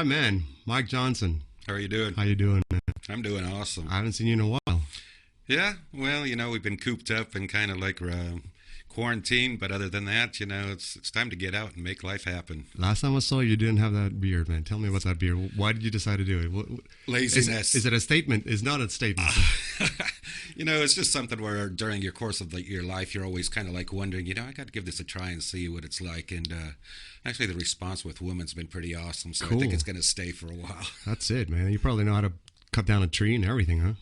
My man, Mike Johnson. How are you doing? How you doing, man? I'm doing awesome. I haven't seen you in a while. Yeah, well, we've been cooped up and kind of like quarantined, but other than that, it's time to get out and make life happen. Last time I saw you, you didn't have that beard, man. Tell me about that beard. Why did you decide to do it? Laziness. Is it a statement? It's not a statement. It's just something where during your course of your life, you're always kind of like wondering, I got to give this a try and see what it's like. And actually, the response with women's been pretty awesome, so Cool. I think it's going to stay for a while. That's it, man. You probably know how to cut down a tree and everything, huh?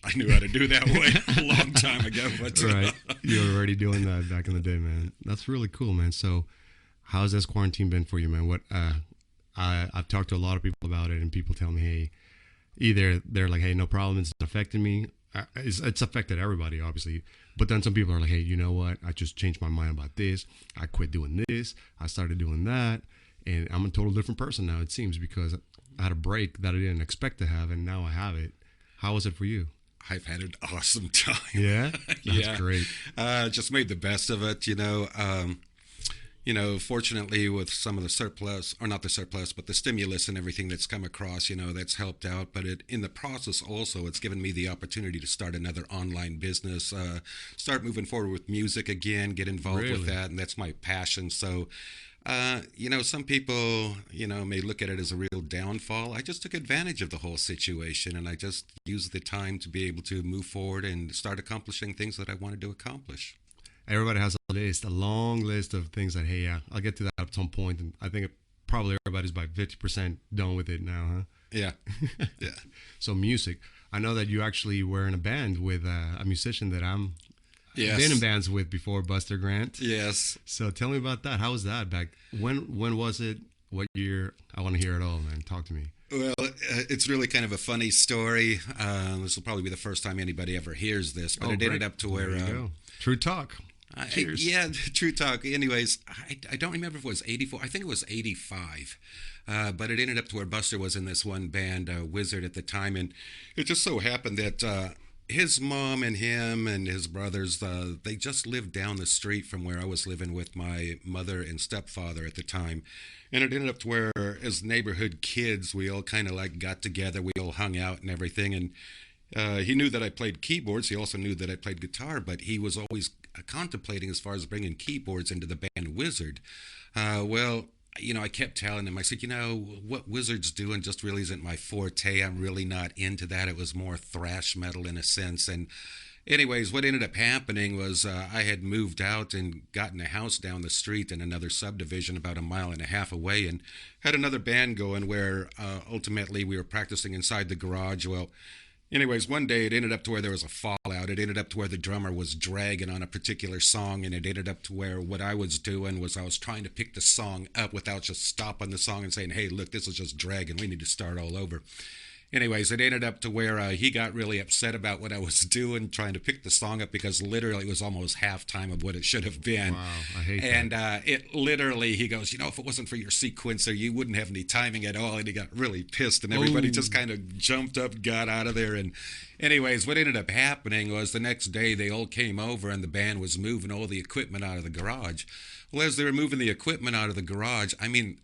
I knew how to do that way a long time ago. But Right. You were already doing that back in the day, man. That's really cool, man. So how's this quarantine been for you, man? I've talked to a lot of people about it, and people tell me, hey, either they're like, hey, no problem, it's not affecting me. It's affected everybody, obviously. But then some people are like, hey, you know what? I just changed my mind about this. I quit doing this. I started doing that. And I'm a total different person now, it seems, because I had a break that I didn't expect to have, and now I have it. How was it for you? I've had an awesome time. Yeah? That's great. Just made the best of it, fortunately with some of the surplus, or not the surplus, but the stimulus and everything that's come across, that's helped out. But in the process also, it's given me the opportunity to start another online business, start moving forward with music again, get involved with that, and that's my passion. So, some people, may look at it as a real downfall. I just took advantage of the whole situation, and I just used the time to be able to move forward and start accomplishing things that I wanted to accomplish. Everybody has a long list of things that, hey, yeah, I'll get to that at some point. And I think probably everybody's by 50% done with it now, huh? Yeah. Yeah. So music. I know that you actually were in a band with a musician that I'm been in bands with before, Buster Grant. Yes. So tell me about that. How was that back? When was it? What year? I want to hear it all, man. Talk to me. Well, it's really kind of a funny story. This will probably be the first time anybody ever hears this, but it ended up to where... True talk. Cheers. True talk. Anyways, I don't remember if it was 84. I think it was 85. But it ended up to where Buster was in this one band, Wizard, at the time. And it just so happened that his mom and him and his brothers, they just lived down the street from where I was living with my mother and stepfather at the time. And it ended up to where, as neighborhood kids, we all kind of like got together. We all hung out and everything. And he knew that I played keyboards. He also knew that I played guitar, but he was always contemplating as far as bringing keyboards into the band Wizard. I kept telling him, I said, what Wizard's doing just really isn't my forte. I'm really not into that. It was more thrash metal in a sense. And anyways, what ended up happening was I had moved out and gotten a house down the street in another subdivision about a mile and a half away, and had another band going where ultimately we were practicing inside the garage. Well, anyways, one day it ended up to where there was a fallout. It ended up to where the drummer was dragging on a particular song, and it ended up to where what I was doing was I was trying to pick the song up without just stopping the song and saying, hey, look, this is just dragging. We need to start all over. Anyways, it ended up to where he got really upset about what I was doing, trying to pick the song up, because literally it was almost halftime of what it should have been. Wow, I hate and, that. It literally, he goes, if it wasn't for your sequencer, you wouldn't have any timing at all. And he got really pissed, and everybody just kind of jumped up, got out of there. And anyways, what ended up happening was the next day they all came over, and the band was moving all the equipment out of the garage. Well, as they were moving the equipment out of the garage,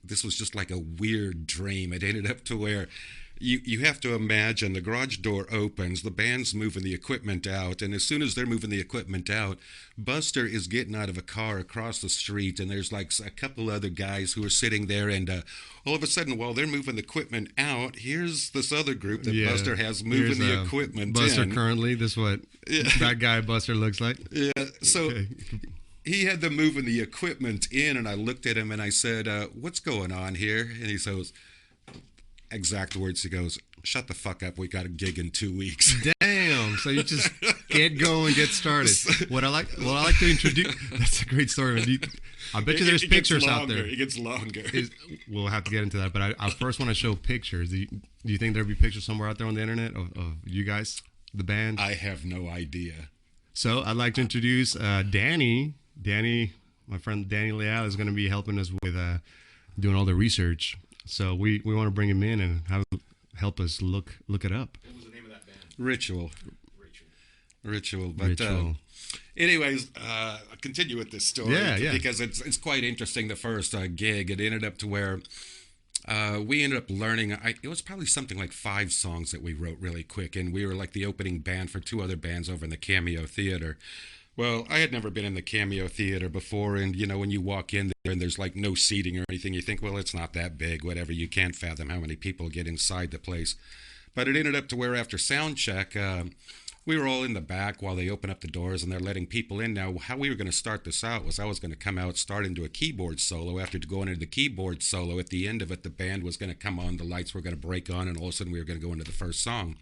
this was just like a weird dream. It ended up to where... You have to imagine the garage door opens, the band's moving the equipment out, and as soon as they're moving the equipment out, Buster is getting out of a car across the street, and there's like a couple other guys who are sitting there, and all of a sudden, while they're moving the equipment out, here's this other group that Buster has moving the equipment Buster in. Currently, this is what that guy Buster looks like? Yeah, so... Okay. He had them moving the equipment in, and I looked at him and I said, what's going on here? And he says... Exact words. He goes, shut the fuck up. We got a gig in 2 weeks. Damn. So you just get going, get started. What I like to introduce. That's a great story. I bet you there's pictures out there. It gets longer. We'll have to get into that. But I first want to show pictures. Do you think there'll be pictures somewhere out there on the internet of you guys, the band? I have no idea. So I'd like to introduce Danny. Danny, my friend Danny Leal is going to be helping us with doing all the research. So we want to bring him in and help us look it up. What was the name of that band? Ritual. But Ritual. Anyways, I'll continue with this story because it's quite interesting. The first gig, it ended up to where We ended up learning. It was probably something like 5 songs that we wrote really quick, and we were like the opening band for 2 other bands over in the Cameo Theater. Well, I had never been in the Cameo Theater before, and when you walk in there and there's like no seating or anything, you think, well, it's not that big, whatever. You can't fathom how many people get inside the place. But it ended up to where after sound check, we were all in the back while they open up the doors and they're letting people in. Now, how we were going to start this out was I was going to come out, start into a keyboard solo. After going into the keyboard solo, at the end of it, the band was going to come on, the lights were going to break on, and all of a sudden we were going to go into the first song.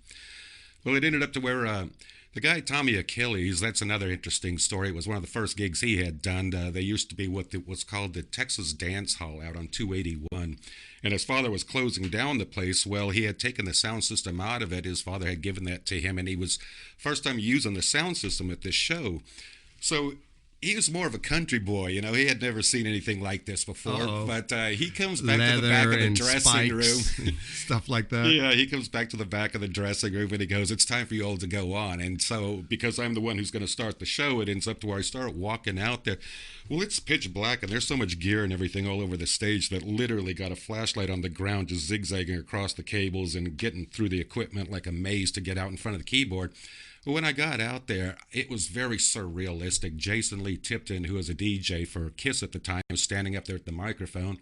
Well, it ended up to where the guy Tommy Achilles, that's another interesting story. It was one of the first gigs he had done. They used to be what was called the Texas Dance Hall out on 281. And his father was closing down the place. Well, he had taken the sound system out of it. His father had given that to him, and he was first time using the sound system at this show. So he was more of a country boy, He had never seen anything like this before. Uh-oh. But he comes back to the back of the dressing room. Stuff like that. Yeah, he comes back to the back of the dressing room and he goes, it's time for you all to go on. And so, because I'm the one who's going to start the show, it ends up to where I start walking out there. Well, it's pitch black and there's so much gear and everything all over the stage that literally got a flashlight on the ground just zigzagging across the cables and getting through the equipment like a maze to get out in front of the keyboard. But when I got out there, it was very surrealistic. Jason Lee Tipton, who was a DJ for Kiss at the time, was standing up there at the microphone.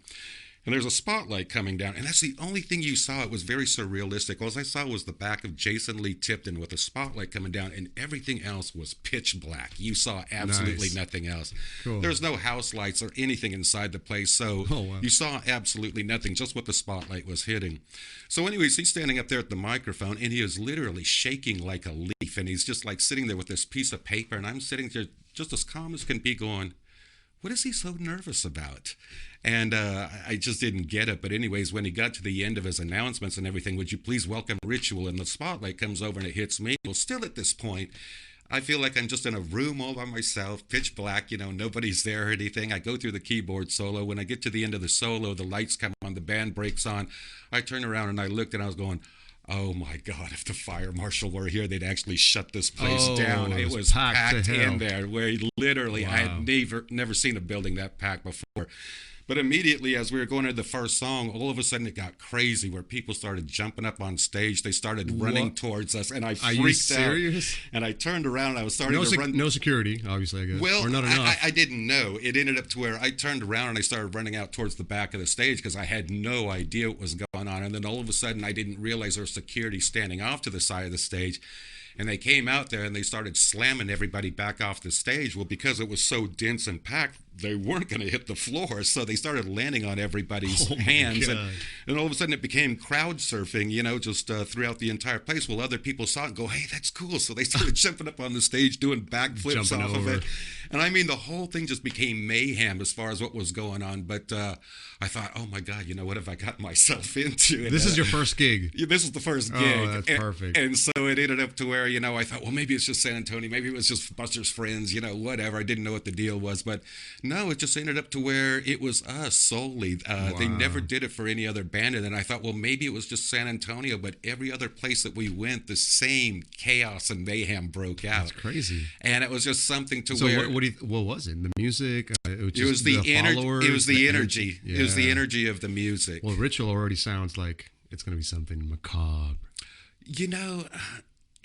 And there's a spotlight coming down, and that's the only thing you saw. It was very surrealistic. All I saw was the back of Jason Lee Tipton with a spotlight coming down, and everything else was pitch black. You saw absolutely nothing else. Cool. There was no house lights or anything inside the place, so you saw absolutely nothing, just what the spotlight was hitting. So anyways, he's standing up there at the microphone, and he is literally shaking like a leaf, and he's just like sitting there with this piece of paper, and I'm sitting there just as calm as can be going, what is he so nervous about? And I just didn't get it. But anyways, when he got to the end of his announcements and everything, would you please welcome Ritual? And the spotlight comes over and it hits me. Well, still at this point, I feel like I'm just in a room all by myself, pitch black, nobody's there or anything. I go through the keyboard solo. When I get to the end of the solo, the lights come on, the band breaks on. I turned around and I looked and I was going, oh my God, if the fire marshal were here, they'd actually shut this place down. It was packed in there where literally I had never seen a building that packed before. But immediately as we were going into the first song, all of a sudden it got crazy where people started jumping up on stage. They started running towards us, and I freaked out. And I turned around and I was starting to run. No security, obviously, I guess. Well, or not enough. I didn't know. It ended up to where I turned around and I started running out towards the back of the stage because I had no idea what was going on. And then all of a sudden I didn't realize there was security standing off to the side of the stage. And they came out there and they started slamming everybody back off the stage. Well, because it was so dense and packed, they weren't going to hit the floor. So they started landing on everybody's hands. And all of a sudden it became crowd surfing, just throughout the entire place. Well, other people saw it and go, hey, that's cool. So they started jumping up on the stage, doing backflips off of it. And I mean, the whole thing just became mayhem as far as what was going on. But I thought, oh my God, what have I got myself into? This is your first gig. Yeah, this is the first gig. Oh, that's perfect. And so it ended up to where, I thought, well, maybe it's just San Antonio. Maybe it was just Buster's friends, whatever. I didn't know what the deal was. But no, it just ended up to where it was us solely. They never did it for any other band. And then I thought, well, maybe it was just San Antonio. But every other place that we went, the same chaos and mayhem broke out. That's crazy. And it was just something to so where... what was it? The music? It was the energy. It was the energy. Yeah. It was the energy of the music. Well, Ritual already sounds like it's going to be something macabre.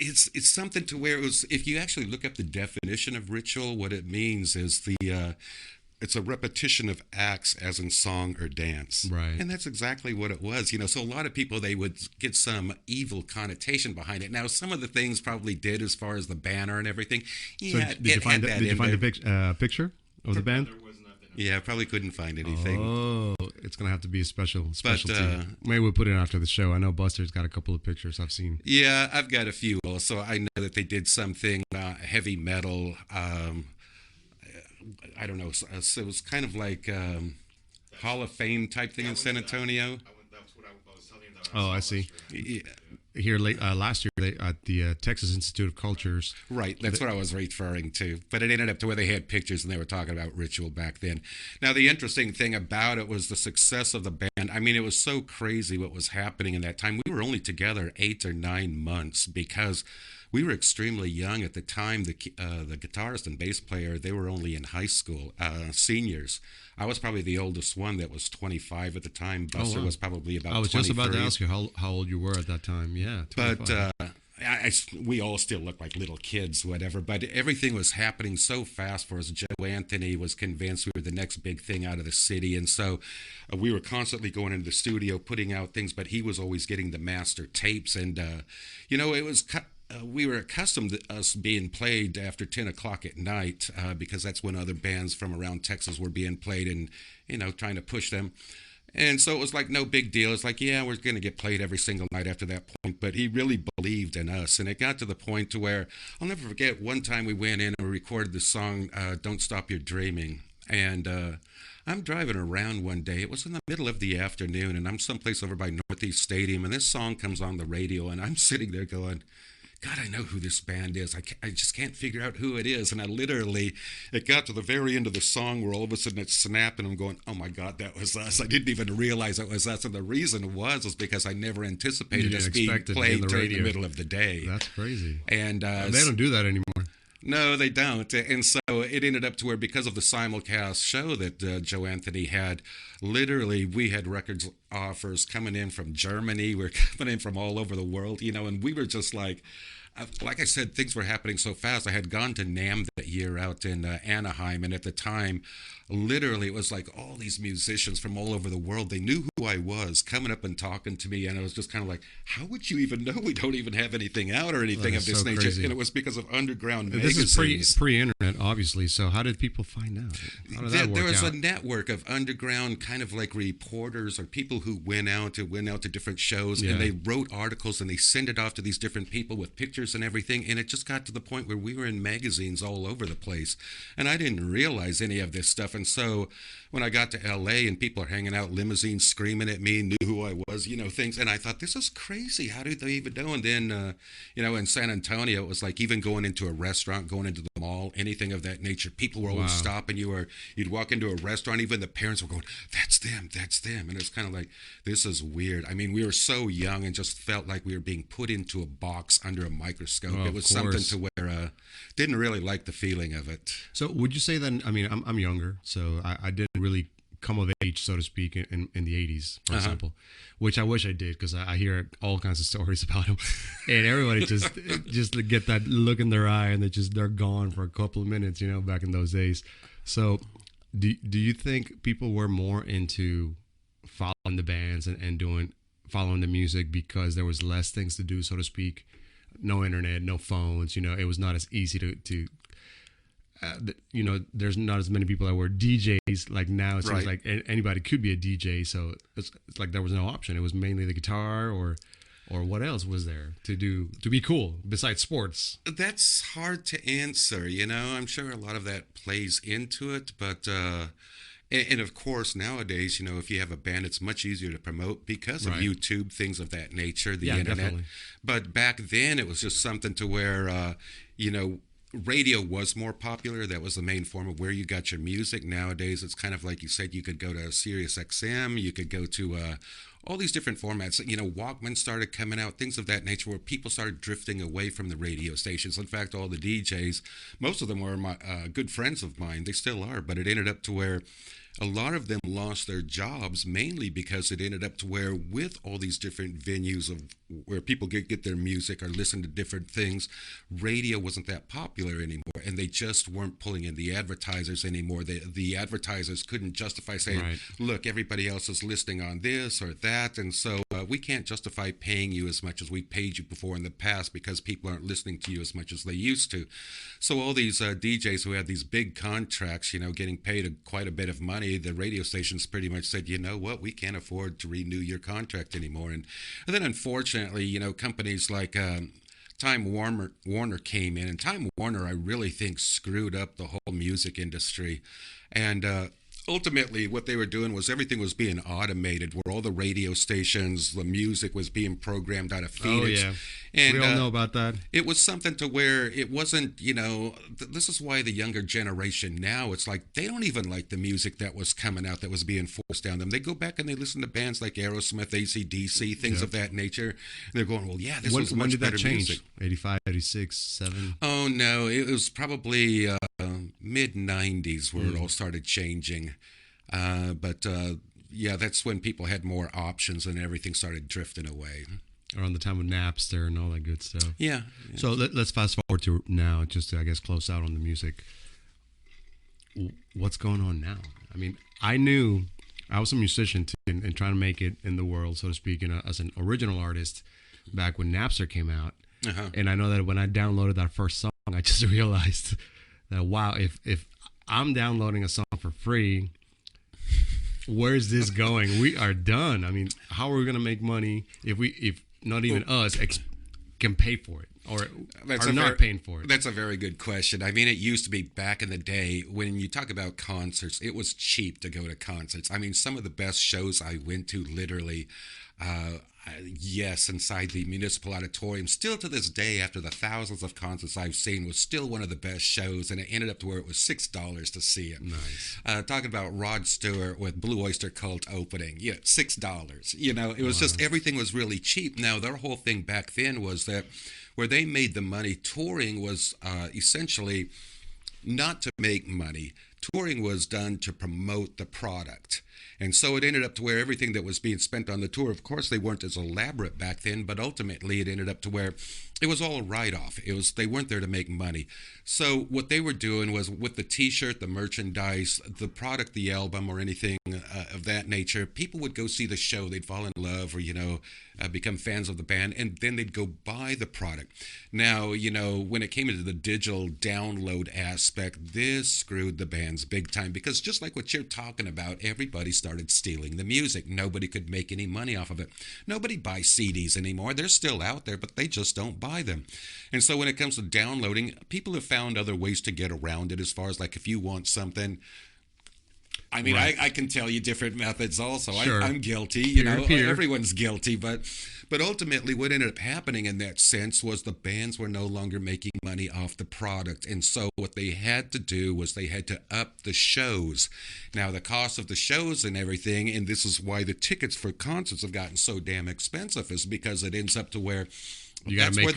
It's something to where it was. If you actually look up the definition of ritual, what it means is it's a repetition of acts as in song or dance. Right. And that's exactly what it was. So a lot of people, they would get some evil connotation behind it. Now, some of the things probably did as far as the banner and everything. Yeah, so did you find a picture of the band? Yeah, I probably couldn't find anything. Oh, it's going to have to be a specialty. Maybe we'll put it after the show. I know Buster's got a couple of pictures I've seen. Yeah, I've got a few also. I know that they did something heavy metal. I don't know. So it was kind of like Hall of Fame type thing in San Antonio. That's what I was telling you. Oh, I see. Yeah. Here last year at the Texas Institute of Cultures. Right, that's what I was referring to. But it ended up to where they had pictures and they were talking about Ritual back then. Now, the interesting thing about it was the success of the band. I mean, it was so crazy what was happening in that time. we were only together 8 or 9 months because we were extremely young at the time. The guitarist and bass player, they were only in high school, seniors. I was probably the oldest one that was 25 at the time. Buster was probably about 23. I was just about to ask you how old you were at that time. Yeah, 25. But we all still looked like little kids, whatever. But everything was happening so fast for us. Joe Anthony was convinced we were the next big thing out of the city. And so we were constantly going into the studio, putting out things, but he was always getting the master tapes. And, it was we were accustomed to us being played after 10 o'clock at night because that's when other bands from around Texas were being played and, trying to push them. And so it was like no big deal. It's like, yeah, we're going to get played every single night after that point. But he really believed in us. And it got to the point to where I'll never forget one time we went in and we recorded the song, Don't Stop Your Dreaming. And I'm driving around one day. It was in the middle of the afternoon. And I'm someplace over by Northeast Stadium. And this song comes on the radio. And I'm sitting there going, God, I know who this band is. I just can't figure out who it is. And it got to the very end of the song where all of a sudden it snapped and I'm going, oh my God, that was us. I didn't even realize it was us. And the reason was because I never anticipated us being played during the middle of the day. That's crazy. And they don't do that anymore. No, they don't. And so it ended up to where because of the simulcast show that Joe Anthony had, literally we had records offers coming in from Germany. We're coming in from all over the world, and we were just like I said, things were happening so fast. I had gone to NAMM that year out in Anaheim. And at the time, literally, it was like all these musicians from all over the world. They knew who I was coming up and talking to me. And I was just kind of like, how would you even know we don't even have anything out or anything of this nature? Crazy. And it was because of underground magazines. This is pre-internet, obviously. So how did people find out? How did that work There was out? a network of underground kind of like reporters or people who went out to different shows. And they wrote articles and they sent it off to these different people with pictures and everything. And it just got to the point where we were in magazines all over the place. And I didn't realize any of this stuff. And so when I got to LA and people are hanging out limousines screaming at me, knew who I was, things. And I thought, this is crazy. How did they even know? And then, in San Antonio, it was like even going into a restaurant, going into the mall, anything of that nature. People were always stopping you, or you'd walk into a restaurant, even the parents were going, that's them. And it's kind of like, this is weird. I mean, we were so young and just felt like we were being put into a box under a microscope. It was something to where didn't really like the feeling of it. So would you say then, I mean, I'm younger, so I didn't really come of age, so to speak, in the 80s, for example, which I wish I did because I hear all kinds of stories about them. And everybody just get that look in their eye and they're gone for a couple of minutes, back in those days. So do you think people were more into following the bands and following the music because there was less things to do, so to speak? No internet, no phones, it was not as easy to there's not as many people that were DJs. Like now it seems like anybody could be a DJ. So it's like there was no option. It was mainly the guitar or what else was there to be cool besides sports? That's hard to answer. I'm sure a lot of that plays into it, but and of course, nowadays, if you have a band, it's much easier to promote because of YouTube, things of that nature, the internet. Definitely. But back then, it was just something to where, radio was more popular. That was the main form of where you got your music. Nowadays, it's kind of like you said, you could go to Sirius XM, you could go to all these different formats. Walkman started coming out, things of that nature, where people started drifting away from the radio stations. In fact, all the DJs, most of them were my good friends of mine. They still are, but it ended up to where a lot of them lost their jobs mainly because it ended up to where with all these different venues of where people get their music or listen to different things, radio wasn't that popular anymore, and they just weren't pulling in the advertisers anymore. The advertisers couldn't justify saying, look, everybody else is listening on this or that, and so we can't justify paying you as much as we paid you before in the past because people aren't listening to you as much as they used to. So all these DJs who had these big contracts, getting paid quite a bit of money, the radio stations pretty much said, you know what, we can't afford to renew your contract anymore. And then unfortunately, companies like Time Warner came in, and Time Warner, I really think, screwed up the whole music industry. And ultimately, what they were doing was everything was being automated, where all the radio stations, the music was being programmed out of Phoenix. And We all know about that. it was something to where it wasn't, this is why the younger generation now, it's like they don't even like the music that was coming out that was being forced down them. They go back and they listen to bands like Aerosmith, AC/DC, things of that nature. And they're going, well, yeah, this was When much did that better change? music. 85, 86, 7? Oh, no, it was probably mid 90s where it all started changing. But yeah, that's when people had more options and everything started drifting away. Around the time of Napster and all that good stuff. Yeah. So let's fast forward to now, just to, I guess, close out on the music. What's going on now? I mean, I knew I was a musician too, and trying to make it in the world, so to speak, as an original artist back when Napster came out. Uh-huh. And I know that when I downloaded that first song, I just realized that, wow, if I'm downloading a song for free, where's this going? We are done. I mean, how are we going to make money if not even us can pay for it or are not paying for it? That's a very good question. I mean, it used to be back in the day when you talk about concerts, it was cheap to go to concerts. I mean, some of the best shows I went to literally, yes, inside the municipal auditorium, still to this day, after the thousands of concerts I've seen, was still one of the best shows, and it ended up to where it was $6 to see it. Nice. Talking about Rod Stewart with Blue Oyster Cult opening, $6. It was just, everything was really cheap. Now, their whole thing back then was that where they made the money, touring was essentially not to make money. Touring was done to promote the product. And so it ended up to where everything that was being spent on the tour, of course, they weren't as elaborate back then, but ultimately it ended up to where it was all a write-off. They weren't there to make money. So what they were doing was with the T-shirt, the merchandise, the product, the album, or anything of that nature, people would go see the show. They'd fall in love or, become fans of the band, and then they'd go buy the product. Now, when it came into the digital download aspect, this screwed the bands big time because just like what you're talking about, everybody started stealing the music. Nobody could make any money off of it. Nobody buys CDs anymore. They're still out there, but they just don't buy them. And so when it comes to downloading, people have found other ways to get around it as far as like if you want something. I mean, right. I can tell you different methods also. Sure. I'm guilty, Peer. Everyone's guilty. But ultimately what ended up happening in that sense was the bands were no longer making money off the product. And so what they had to do was they had to up the shows. Now, the cost of the shows and everything, and this is why the tickets for concerts have gotten so damn expensive, is because it ends up to where that's where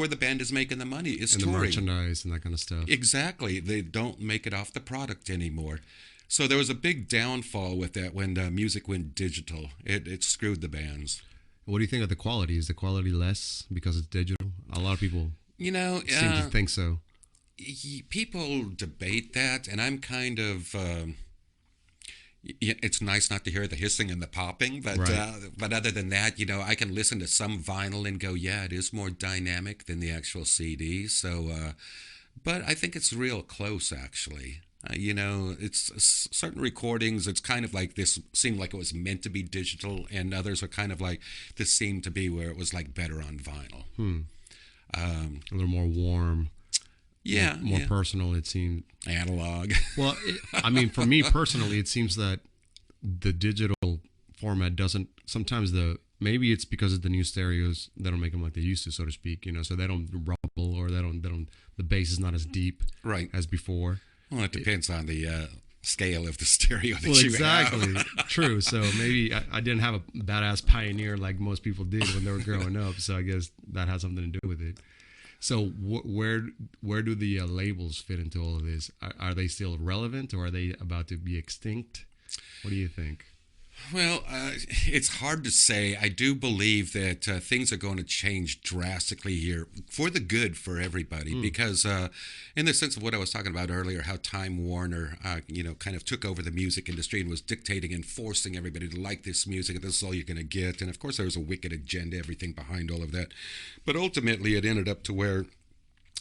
the band is making the money, is and touring. The merchandise and that kind of stuff. Exactly. They don't make it off the product anymore. So there was a big downfall with that when music went digital. It screwed the bands. What do you think of the quality? Is the quality less because it's digital? A lot of people seem to think so. People debate that, and I'm kind of... it's nice not to hear the hissing and the popping, but right. But other than that, I can listen to some vinyl and go, yeah, it is more dynamic than the actual CD. So, but I think it's real close, actually. It's certain recordings, it's kind of like this seemed like it was meant to be digital, and others are kind of like this seemed to be where it was like better on vinyl. A little more warm. Yeah. More personal, it seemed. Analog. Well, for me personally, it seems that the digital format doesn't, sometimes maybe it's because of the new stereos, they don't make them like they used to, so to speak, so they don't rumble or the bass is not as deep right. as before. Well, it depends on the scale of the stereo that you exactly. have. True. So maybe I didn't have a badass Pioneer like most people did when they were growing up. So I guess that has something to do with it. So where do the labels fit into all of this? Are they still relevant, or are they about to be extinct? What do you think? Well, it's hard to say. I do believe that things are going to change drastically here for the good for everybody, because in the sense of what I was talking about earlier, how Time Warner, kind of took over the music industry and was dictating and forcing everybody to like this music, and this is all you're going to get. And of course, there was a wicked agenda, everything behind all of that. But ultimately, it ended up to where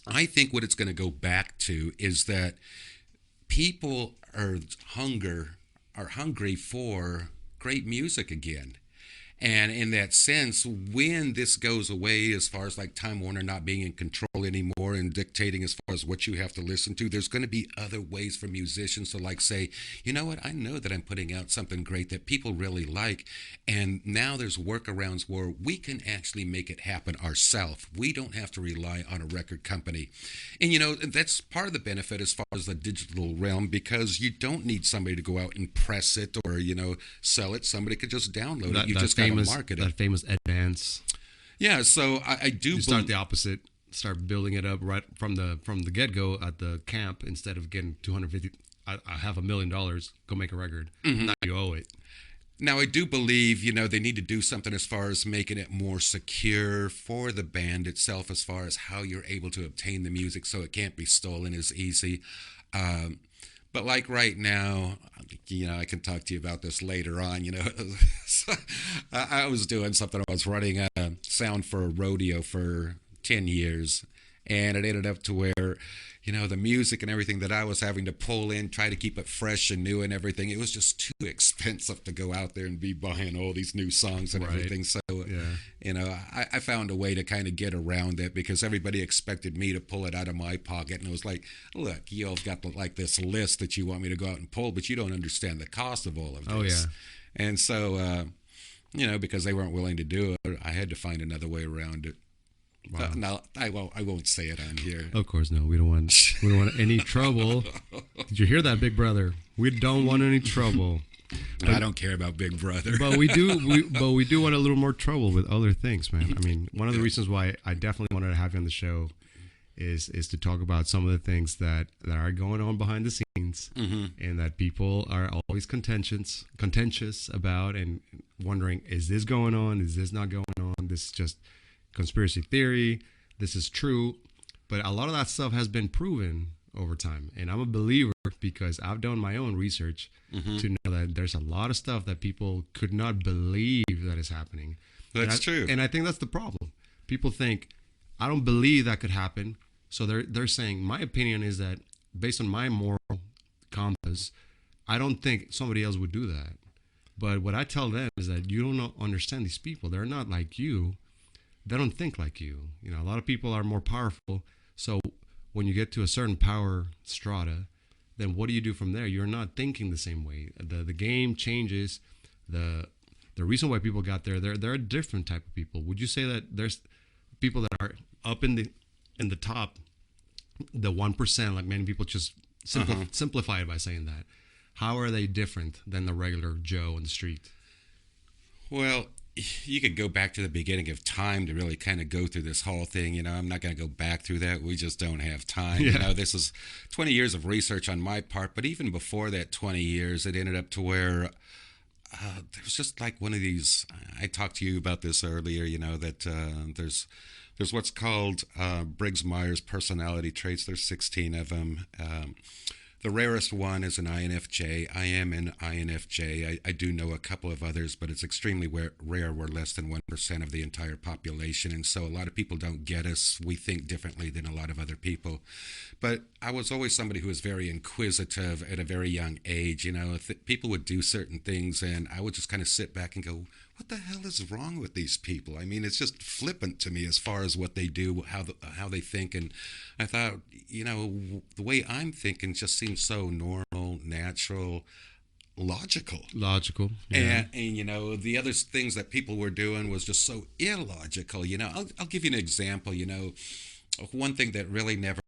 I think what it's going to go back to is that people are hungry for great music again. And in that sense, when this goes away, as far as like Time Warner not being in control anymore and dictating as far as what you have to listen to, there's going to be other ways for musicians to like say, you know what, I know that I'm putting out something great that people really like. And now there's workarounds where we can actually make it happen ourselves. We don't have to rely on a record company. And, that's part of the benefit as far as the digital realm, because you don't need somebody to go out and press it or, sell it. Somebody could just download it. You just got to market it. That famous advance. Yeah, so I do start the opposite. Start building it up right from the get go at the camp instead of getting 250. I have $1,000,000. Go make a record. Mm-hmm. Now you owe it. Now I do believe they need to do something as far as making it more secure for the band itself, as far as how you're able to obtain the music, so it can't be stolen as easy. But like right now, I can talk to you about this later on. So I was doing something. I was running a sound for a rodeo for 10 years, and it ended up to where, the music and everything that I was having to pull in, try to keep it fresh and new and everything, it was just too expensive to go out there and be buying all these new songs and everything. So, I found a way to kind of get around it, because everybody expected me to pull it out of my pocket. And it was like, look, you all got like this list that you want me to go out and pull, but you don't understand the cost of all of this. Oh, yeah. And so, because they weren't willing to do it, I had to find another way around it. Wow. No, I won't say it on here. Of course, no. We don't want any trouble. Did you hear that, Big Brother? We don't want any trouble. I don't care about Big Brother. But we do want a little more trouble with other things, man. I mean, one of the reasons why I definitely wanted to have you on the show is to talk about some of the things that are going on behind the scenes, mm-hmm. and that people are always contentious about, and wondering, is this going on? Is this not going on? This is just conspiracy theory, this is true. But a lot of that stuff has been proven over time, and I'm a believer because I've done my own research, mm-hmm. to know that there's a lot of stuff that people could not believe that is happening. That's true. And I think that's the problem. People think, I don't believe that could happen, so they're saying, my opinion is that based on my moral compass, I don't think somebody else would do that. But what I tell them is that you don't understand these people. They're not like you. They don't think like you. A lot of people are more powerful. So when you get to a certain power strata, then what do you do from there? You're not thinking the same way. The game changes. The reason why people got there, they're a different type of people. Would you say that there's people that are up in the top, the 1%, like many people just simplify it by saying that? How are they different than the regular Joe on the street? Well, you could go back to the beginning of time to really kind of go through this whole thing. I'm not going to go back through that. We just don't have time. Yeah. This is 20 years of research on my part, but even before that 20 years, it ended up to where there was just like one of these, I talked to you about this earlier, that there's what's called Briggs-Myers personality traits. There's 16 of them. The rarest one is an INFJ. I am an INFJ. I do know a couple of others, but it's extremely rare. We're less than 1% of the entire population, and so a lot of people don't get us. We think differently than a lot of other people. But I was always somebody who was very inquisitive at a very young age. People would do certain things, and I would just kind of sit back and go, what the hell is wrong with these people? I mean, it's just flippant to me as far as what they do, how they think. And I thought, the way I'm thinking just seems so normal, natural, logical. Yeah. And the other things that people were doing was just so illogical. I'll give you an example. One thing that really never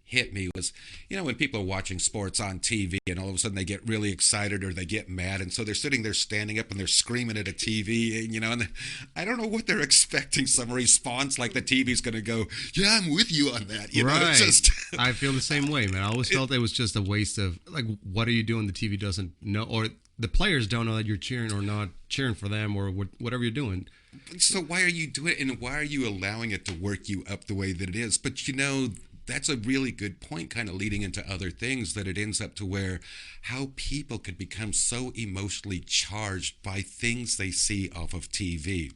hit me was, when people are watching sports on TV and all of a sudden they get really excited or they get mad, and so they're sitting there standing up and they're screaming at a TV, and I don't know what they're expecting, some response like the TV's going to go, yeah, I'm with you on that. Right. It's just I feel the same way, man. I always felt it was just a waste of, like, what are you doing? The TV doesn't know, or the players don't know that you're cheering or not cheering for them, or whatever you're doing. So why are you doing it, and why are you allowing it to work you up the way that it is? But that's a really good point, kind of leading into other things, that it ends up to where how people could become so emotionally charged by things they see off of TV.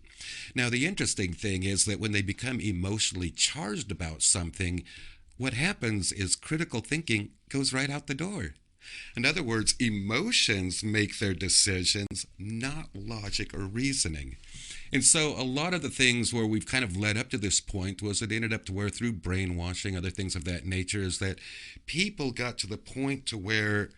Now, the interesting thing is that when they become emotionally charged about something, what happens is critical thinking goes right out the door. In other words, emotions make their decisions, not logic or reasoning. And so a lot of the things where we've kind of led up to this point was it ended up to where through brainwashing, other things of that nature, is that people got to the point to where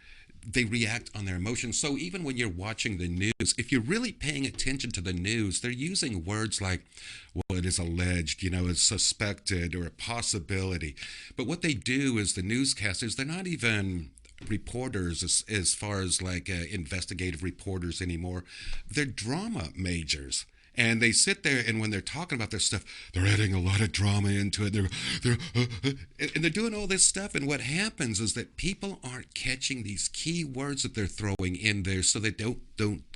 they react on their emotions. So even when you're watching the news, if you're really paying attention to the news, they're using words like, well, it is alleged, it's suspected, or a possibility. But what they do is the newscasters, they're not even reporters as far as like investigative reporters anymore. They're drama majors. And they sit there, and when they're talking about their stuff, they're adding a lot of drama into it. And they're doing all this stuff. And what happens is that people aren't catching these key words that they're throwing in there, so they don't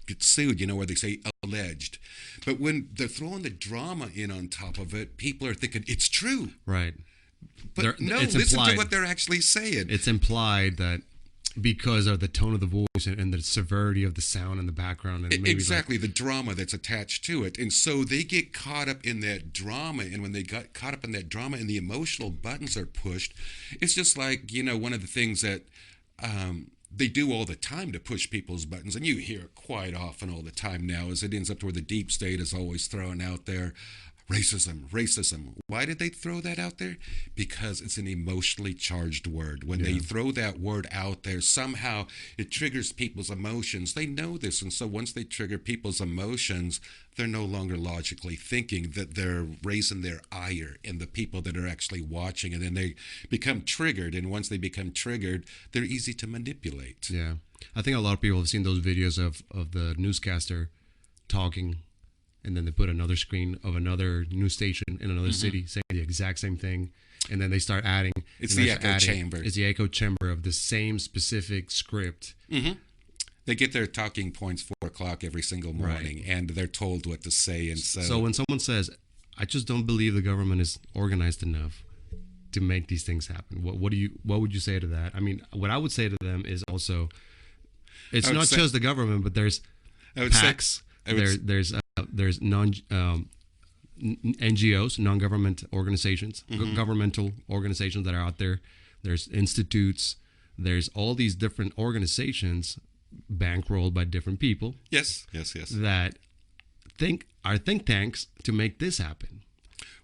get sued. Where they say alleged. But when they're throwing the drama in on top of it, people are thinking it's true. Right. But no, listen to what they're actually saying. It's implied that because of the tone of the voice and the severity of the sound in the background. And maybe exactly, the drama that's attached to it. And so they get caught up in that drama. And when they got caught up in that drama and the emotional buttons are pushed, it's just like, one of the things that they do all the time to push people's buttons. And you hear it quite often all the time now, as it ends up to where the deep state is always throwing out there, racism. Why did they throw that out there? Because it's an emotionally charged word. When they throw that word out there, somehow it triggers people's emotions. They know this, and so once they trigger people's emotions, they're no longer logically thinking, that they're raising their ire in the people that are actually watching, and then they become triggered, and once they become triggered, they're easy to manipulate. Yeah. I think a lot of people have seen those videos of the newscaster talking, and then they put another screen of another news station in another city saying the exact same thing. And then they start adding. It's the echo chamber. It's the echo chamber of the same specific script. Mm-hmm. They get their talking points 4 o'clock every single morning, and they're told what to say. And so when someone says, I just don't believe the government is organized enough to make these things happen, what would you say to that? I mean, what I would say to them is also, it's not just the government, but there's PACs. There's NGOs, non-government organizations, governmental organizations that are out there. There's institutes. There's all these different organizations bankrolled by different people. Yes. That are think tanks to make this happen.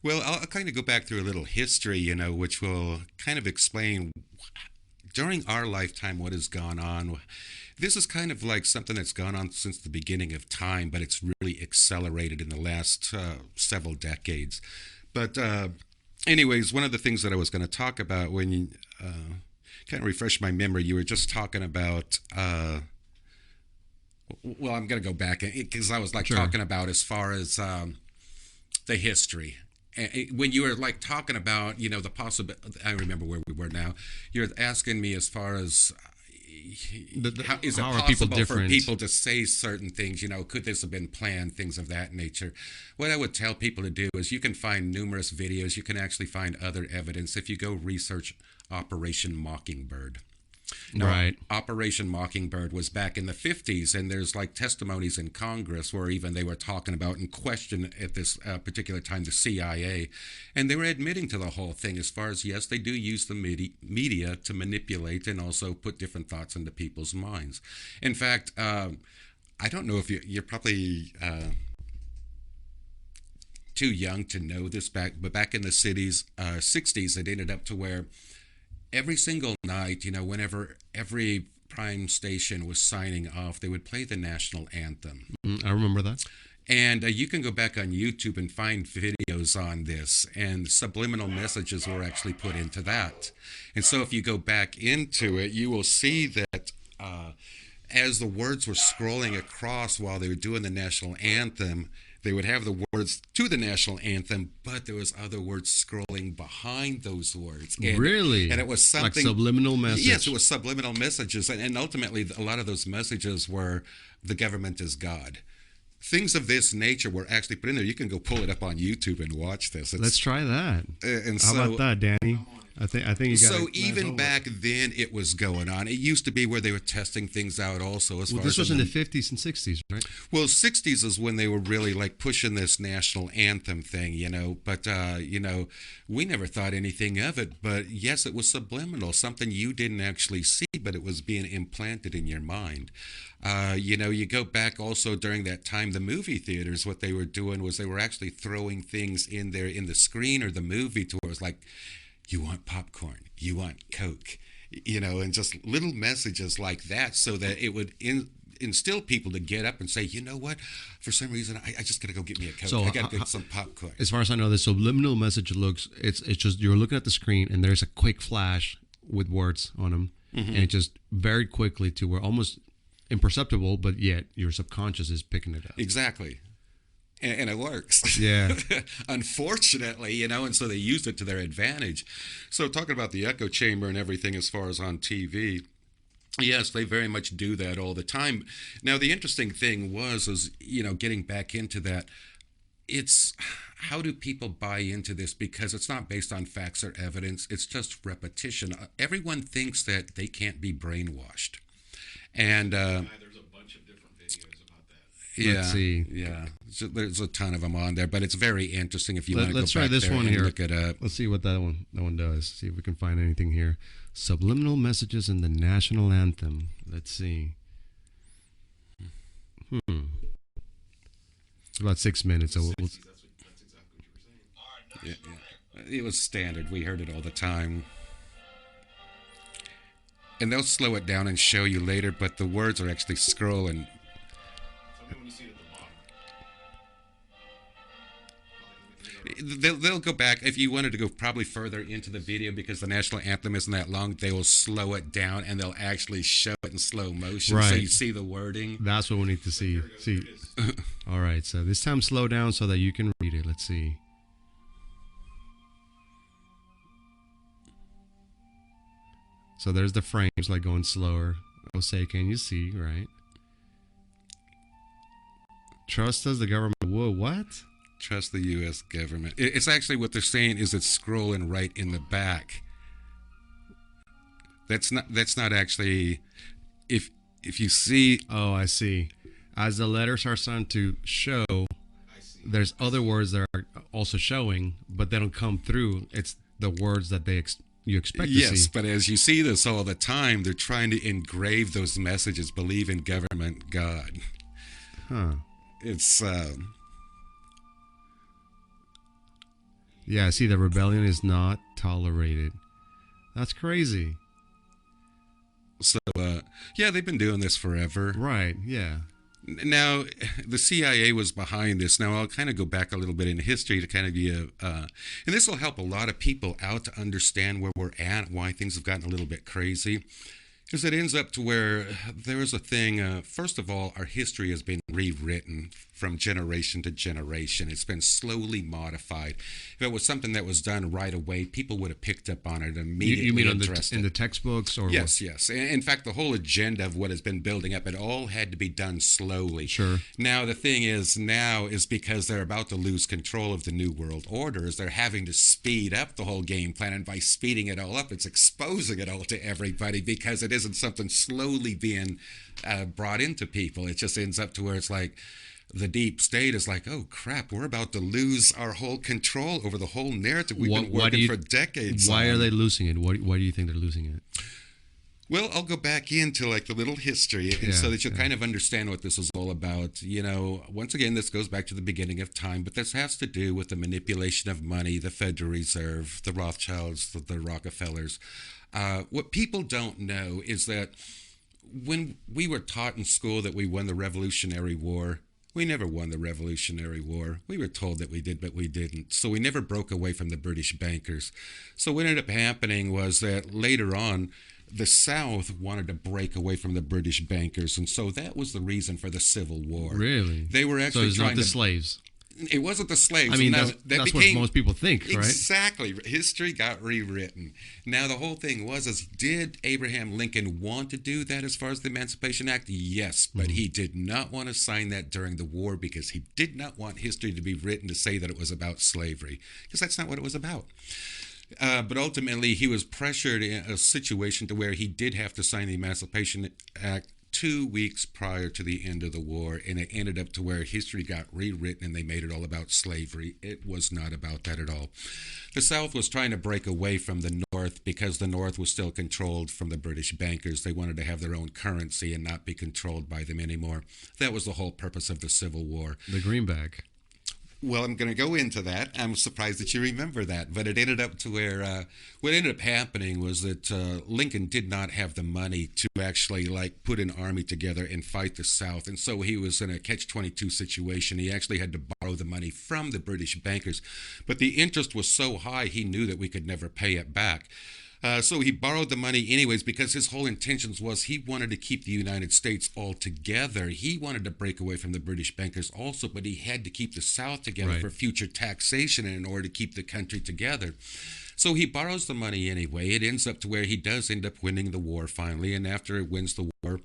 Well, I'll kind of go back through a little history, which will kind of explain during our lifetime what has gone on. This is kind of like something that's gone on since the beginning of time, but it's really accelerated in the last several decades. But anyways, one of the things that I was going to talk about when you kind of refresh my memory, you were just talking about, well, I'm going to go back because I was talking about as far as the history. When you were talking about, the possibility, I remember where we were now, you're asking me as far as, how is it possible for people to say certain things? Could this have been planned? Things of that nature. What I would tell people to do is you can find numerous videos. You can actually find other evidence if you go research Operation Mockingbird. Now, right. Operation Mockingbird was back in the 50s, and there's testimonies in Congress where even they were talking about and question at this particular time the CIA, and they were admitting to the whole thing as far as, yes, they do use the media to manipulate and also put different thoughts into people's minds. In fact, I don't know if you're probably too young to know this but back in the 60s, it ended up to where every single night, whenever every prime station was signing off, they would play the national anthem. I remember that. And you can go back on YouTube and find videos on this, and subliminal messages were actually put into that. And so if you go back into it, you will see that as the words were scrolling across while they were doing the national anthem, they would have the words to the national anthem, but there was other words scrolling behind those words. And, really? And it was something... like subliminal messages? Yes, it was subliminal messages. And ultimately, a lot of those messages were, the government is God. Things of this nature were actually put in there. You can go pull it up on YouTube and watch this. Let's try that. And How about that, Danny? I think you got. So even back then, it was going on. It used to be where they were testing things out. Also, as Well, far this as was in the 50s and 60s, right? well, '60s is when they were really like pushing this national anthem thing, you know. But we never thought anything of it. But yes, it was subliminal, something you didn't actually see, but it was being implanted in your mind. You go back also during that time, the movie theaters, what they were doing was they were actually throwing things in there in the screen or the movie to where it was like, you want popcorn, you want Coke, and just little messages like that so that it would instill people to get up and say, you know what, for some reason, I just got to go get me a Coke. So, I got to get some popcorn. As far as I know, the subliminal message looks, it's just you're looking at the screen and there's a quick flash with words on them, and it just very quickly to where almost imperceptible, but yet your subconscious is picking it up. Exactly. And it works. Yeah. Unfortunately, and so they used it to their advantage. So talking about the echo chamber and everything as far as on TV, yes, they very much do that all the time. Now, the interesting thing is getting back into that, it's how do people buy into this? Because it's not based on facts or evidence. It's just repetition. Everyone thinks that they can't be brainwashed. And there's a bunch of different videos about that. yeah, Let's see. yeah. So there's a ton of them on there, but it's very interesting if you want to go Let's try back this there one and here. look it up. Let's see what that one does. See if we can find anything here. Subliminal messages in the national anthem. Let's see. It's about 6 minutes. So That's exactly what you were saying. Yeah. It was standard. We heard it all the time. And they'll slow it down and show you later, but the words are actually scrolling. Tell me when you see it at the bottom. They'll go back. If you wanted to go probably further into the video, because the national anthem isn't that long, they will slow it down and they'll actually show it in slow motion. So Right. you see the wording. that's what we need to see. See. All right. So this time slow down so that you can read it. Let's see. So there's the frames like going slower. I'll say, can you see? Right. Trust us, the government. Whoa, what? Trust the U.S. government. It's actually what they're saying is it's scrolling right in the back. That's not actually. If you see, Oh, I see. As the letters are starting to show, I see. there's other words that are also showing, but they don't come through. It's the words that you expect to yes, see. but as you see this all the time, they're trying to engrave those messages. Believe in government, God. Huh. It's Yeah, see, the rebellion is not tolerated. That's crazy. yeah, they've been doing this forever. Right, yeah. Now, the CIA was behind this. Now, I'll kind of go back a little bit in history to kind of be and this will help a lot of people out to understand where we're at, why things have gotten a little bit crazy. Because it ends up to where there is a thing, first of all, our history has been rewritten from generation to generation. It's been slowly modified. If it was something that was done right away, people would have picked up on it immediately. You mean interested. in the textbooks or Yes, yes. In fact, the whole agenda of what has been building up, it all had to be done slowly. Sure. Now, the thing is because they're about to lose control of the New World Order, is they're having to speed up the whole game plan. And by speeding it all up, it's exposing it all to everybody because it isn't something slowly being brought into people. It just ends up to where it's like, the deep state is like, oh crap, we're about to lose our whole control over the whole narrative we've been working for decades. Why on. are they losing it? Why do you think they're losing it? Well, I'll go back into like the little history and so that you'll kind of understand what this is all about. Once again, this goes back to the beginning of time, but this has to do with the manipulation of money, the Federal Reserve, the Rothschilds, the Rockefellers. What people don't know is that when we were taught in school that we won the Revolutionary War, we never won the Revolutionary War. We were told that we did, but we didn't. So we never broke away from the British bankers. So what ended up happening was that later on, the South wanted to break away from the British bankers. And so that was the reason for the Civil War. Really? They were actually it's trying not the to... slaves. It wasn't the slaves. I mean, Now, that's what most people think, right? Exactly. History got rewritten. Now, the whole thing was, did Abraham Lincoln want to do that as far as the Emancipation Act? Yes, but he did not want to sign that during the war because he did not want history to be written to say that it was about slavery, because that's not what it was about. But ultimately, he was pressured in a situation to where he did have to sign the Emancipation Act 2 weeks prior to the end of the war, and it ended up to where history got rewritten and they made it all about slavery. It was not about that at all. The South was trying to break away from the North because the North was still controlled from the British bankers. They wanted to have their own currency and not be controlled by them anymore. That was the whole purpose of the Civil War. The greenback. Well, I'm going to go into that. I'm surprised that you remember that. But it ended up to where what ended up happening was that Lincoln did not have the money to actually like put an army together and fight the South. And so he was in a catch-22 situation. He actually had to borrow the money from the British bankers. But the interest was so high, he knew that we could never pay it back. So he borrowed the money anyways because his whole intentions was he wanted to keep the United States all together. He wanted to break away from the British bankers also, but he had to keep the South together Right. for future taxation and in order to keep the country together. So he borrows the money anyway. It ends up to where he does end up winning the war finally, and after he wins the war,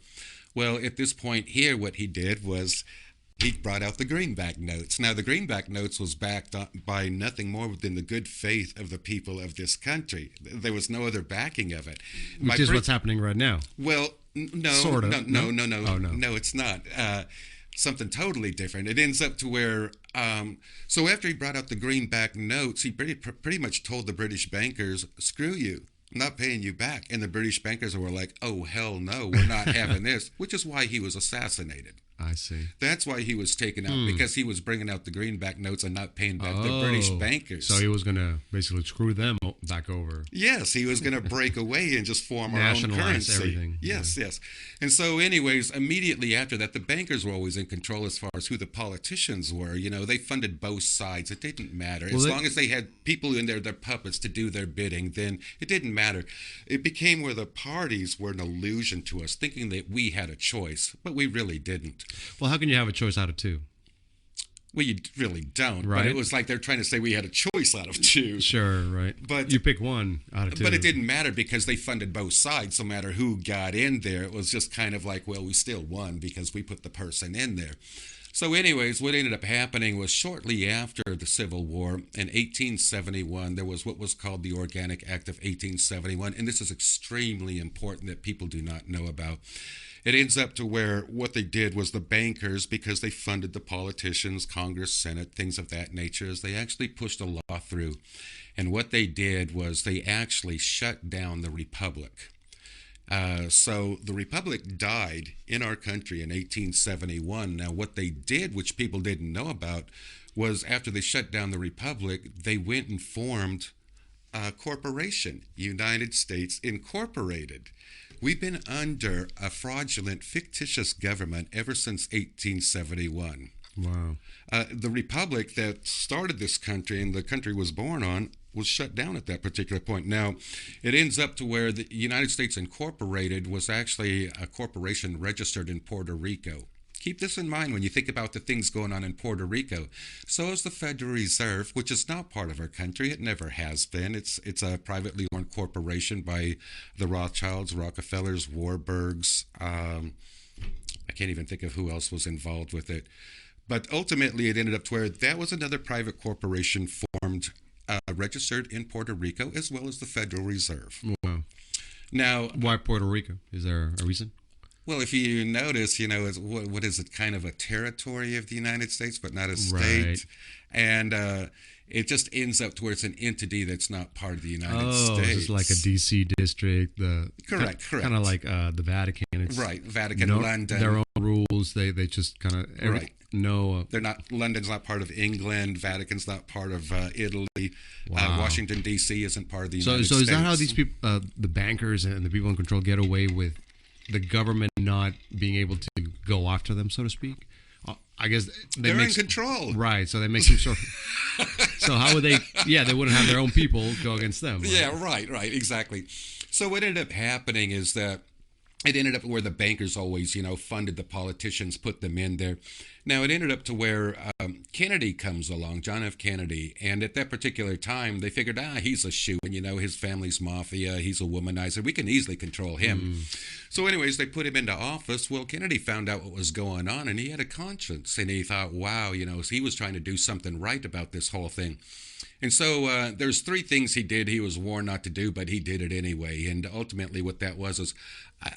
well, at this point here, what he did was he brought out the greenback notes. Now, the greenback notes was backed up by nothing more than the good faith of the people of this country. There was no other backing of it. Which is what's happening right now. Well, no, Sort of. no, Oh, no. no, it's not. Something totally different. It ends up to where, so after he brought out the greenback notes, he pretty much told the British bankers, "Screw you. I'm not paying you back." And the British bankers were like, "Oh, hell no, we're not having this," which is why he was assassinated. I see. That's why he was taken out, because he was bringing out the greenback notes and not paying back the British bankers. So he was going to basically screw them back over. Yes, he was going to break away and just form our own Nationalize currency. everything. Yes, yes. And so anyways, immediately after that, the bankers were always in control as far as who the politicians were. You know, they funded both sides. It didn't matter. As long as they had people in there, their puppets, to do their bidding, then it didn't matter. It became where the parties were an illusion to us, thinking that we had a choice, but we really didn't. Well, how can you have a choice out of two? Well, you really don't. Right. But it was like they're trying to say we had a choice out of two. Sure, right. But you pick one out of two. But it didn't matter because they funded both sides. No matter who got in there, it was just kind of like, well, we still won because we put the person in there. So anyways, what ended up happening was shortly after the Civil War in 1871, there was what was called the Organic Act of 1871. And this is extremely important that people do not know about. It ends up to where what they did was the bankers, because they funded the politicians, Congress, Senate, things of that nature, is they actually pushed a law through. And what they did was they actually shut down the Republic. So the Republic died in our country in 1871. Now, what they did, which people didn't know about, was after they shut down the Republic, they went and formed a corporation, United States Incorporated. We've been under a fraudulent, fictitious government ever since 1871. Wow. The republic that started this country and the country was born on was shut down at that particular point. Now, it ends up to where the United States Incorporated was actually a corporation registered in Puerto Rico. Keep this in mind when you think about the things going on in Puerto Rico. So is the Federal Reserve, which is not part of our country. It never has been. It's a privately owned corporation by the Rothschilds, Rockefellers, Warburgs. I can't even think of who else was involved with it. But ultimately, it ended up to where that was another private corporation formed, registered in Puerto Rico, as well as the Federal Reserve. Wow. Now, Why Puerto Rico? Is there a reason? well, if you notice, you know, what is it, kind of a territory of the United States, but not a state. Right. And it just ends up to where it's an entity that's not part of the United Oh, States. it's like a D.C. district. Correct. Kind of like the Vatican. It's Right, Vatican, London. Their own rules. They just kind of Right. No. They're not. London's not part of England. Vatican's not part of Italy. Wow. Washington D.C. isn't part of the So United States. is that how these people, the bankers and the people in control, get away with the government not being able to go after them, so to speak? I guess They're in control. Right, so they make some sort of... So how would they... Yeah, they wouldn't have their own people go against them. Right? Yeah, right, exactly. So what ended up happening is that it ended up where the bankers always, you know, funded the politicians, put them in there. Now, it ended up to where Kennedy comes along, John F. Kennedy, and at that particular time, they figured, he's a shoe, and, you know, his family's mafia, he's a womanizer, we can easily control him. So anyways, they put him into office. Well, Kennedy found out what was going on, and he had a conscience, and he thought, wow, you know, he was trying to do something right about this whole thing. And so there's three things he did he was warned not to do, but he did it anyway. And ultimately what that was is,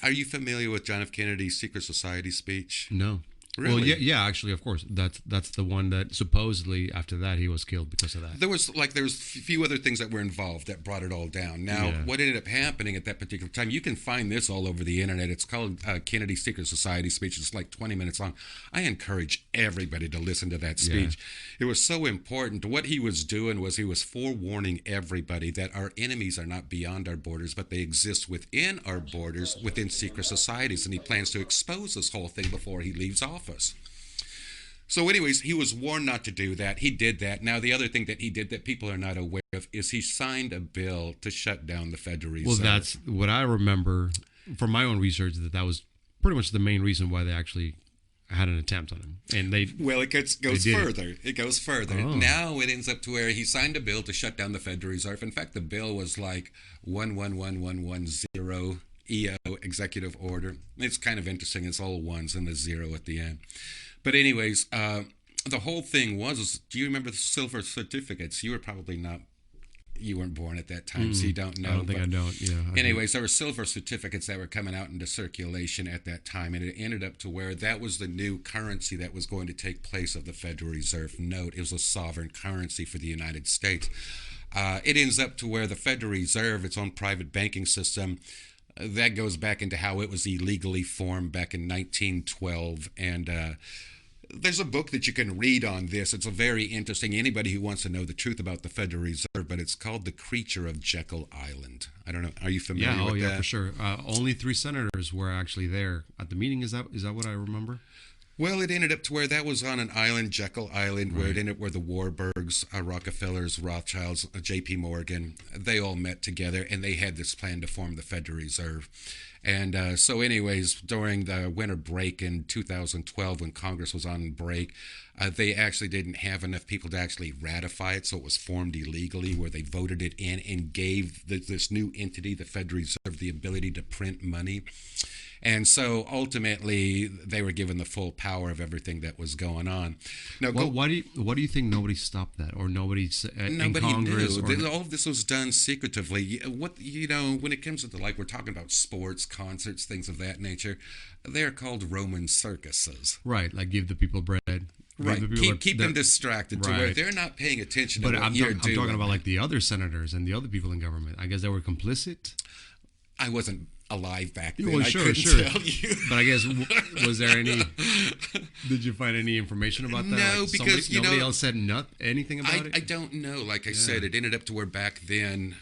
are you familiar with John F. Kennedy's Secret Society speech? No. Really? Well, yeah. Actually, of course, that's the one that supposedly after that he was killed because of that. There was a few other things that were involved that brought it all down. Now, Yeah. what ended up happening at that particular time, you can find this all over the internet. It's called Kennedy Secret Society speech. It's like 20 minutes long. I encourage everybody to listen to that speech. It was so important. What he was doing was he was forewarning everybody that our enemies are not beyond our borders, but they exist within our borders, within secret societies, and he plans to expose this whole thing before he leaves office. So anyways, he was warned not to do that. He did that. Now, the other thing that he did that people are not aware of is he signed a bill to shut down the Federal Reserve. Well, that's what I remember from my own research, that was pretty much the main reason why they actually had an attempt on him. And Well, it goes further. It goes further. Oh. Now it ends up to where he signed a bill to shut down the Federal Reserve. In fact, the bill was like 111110 EO, executive order. It's kind of interesting. It's all ones and the zero at the end. But anyways, the whole thing was, do you remember the silver certificates? You were probably not, you weren't born at that time, so you don't know. I don't think I don't. Yeah. Anyways, there were silver certificates that were coming out into circulation at that time, and it ended up to where that was the new currency that was going to take place of the Federal Reserve note. It was a sovereign currency for the United States. It ends up to where the Federal Reserve, its own private banking system, that goes back into how it was illegally formed back in 1912. And there's a book that you can read on this. It's a very interesting, anybody who wants to know the truth about the Federal Reserve, but it's called The Creature of Jekyll Island. I don't know. Are you familiar with that? For sure. Only 3 senators were actually there at the meeting. Is that what I remember? Well, it ended up to where that was on an island, Jekyll Island, where it ended up where the Warburgs, Rockefellers, Rothschilds, J.P. Morgan, they all met together, and they had this plan to form the Federal Reserve. And so anyways, during the winter break in 2012, when Congress was on break, they actually didn't have enough people to actually ratify it, so it was formed illegally, where they voted it in and gave this new entity, the Federal Reserve, the ability to print money. And so ultimately, they were given the full power of everything that was going on. Now, Why do you think nobody stopped that, or nobody in Congress? Knew. All of this was done secretively. When it comes to we're talking about sports, concerts, things of that nature, they're called Roman circuses. Right, like give the people bread. Right, keep them distracted to where they're not paying attention to what you're doing. I'm talking about like the other senators and the other people in government. I guess they were complicit. I wasn't alive back then. Well, I couldn't tell you. But I guess, was there any? Did you find any information about that? No, like because nobody else said anything about it. I don't know. Like I said, it ended up to where back then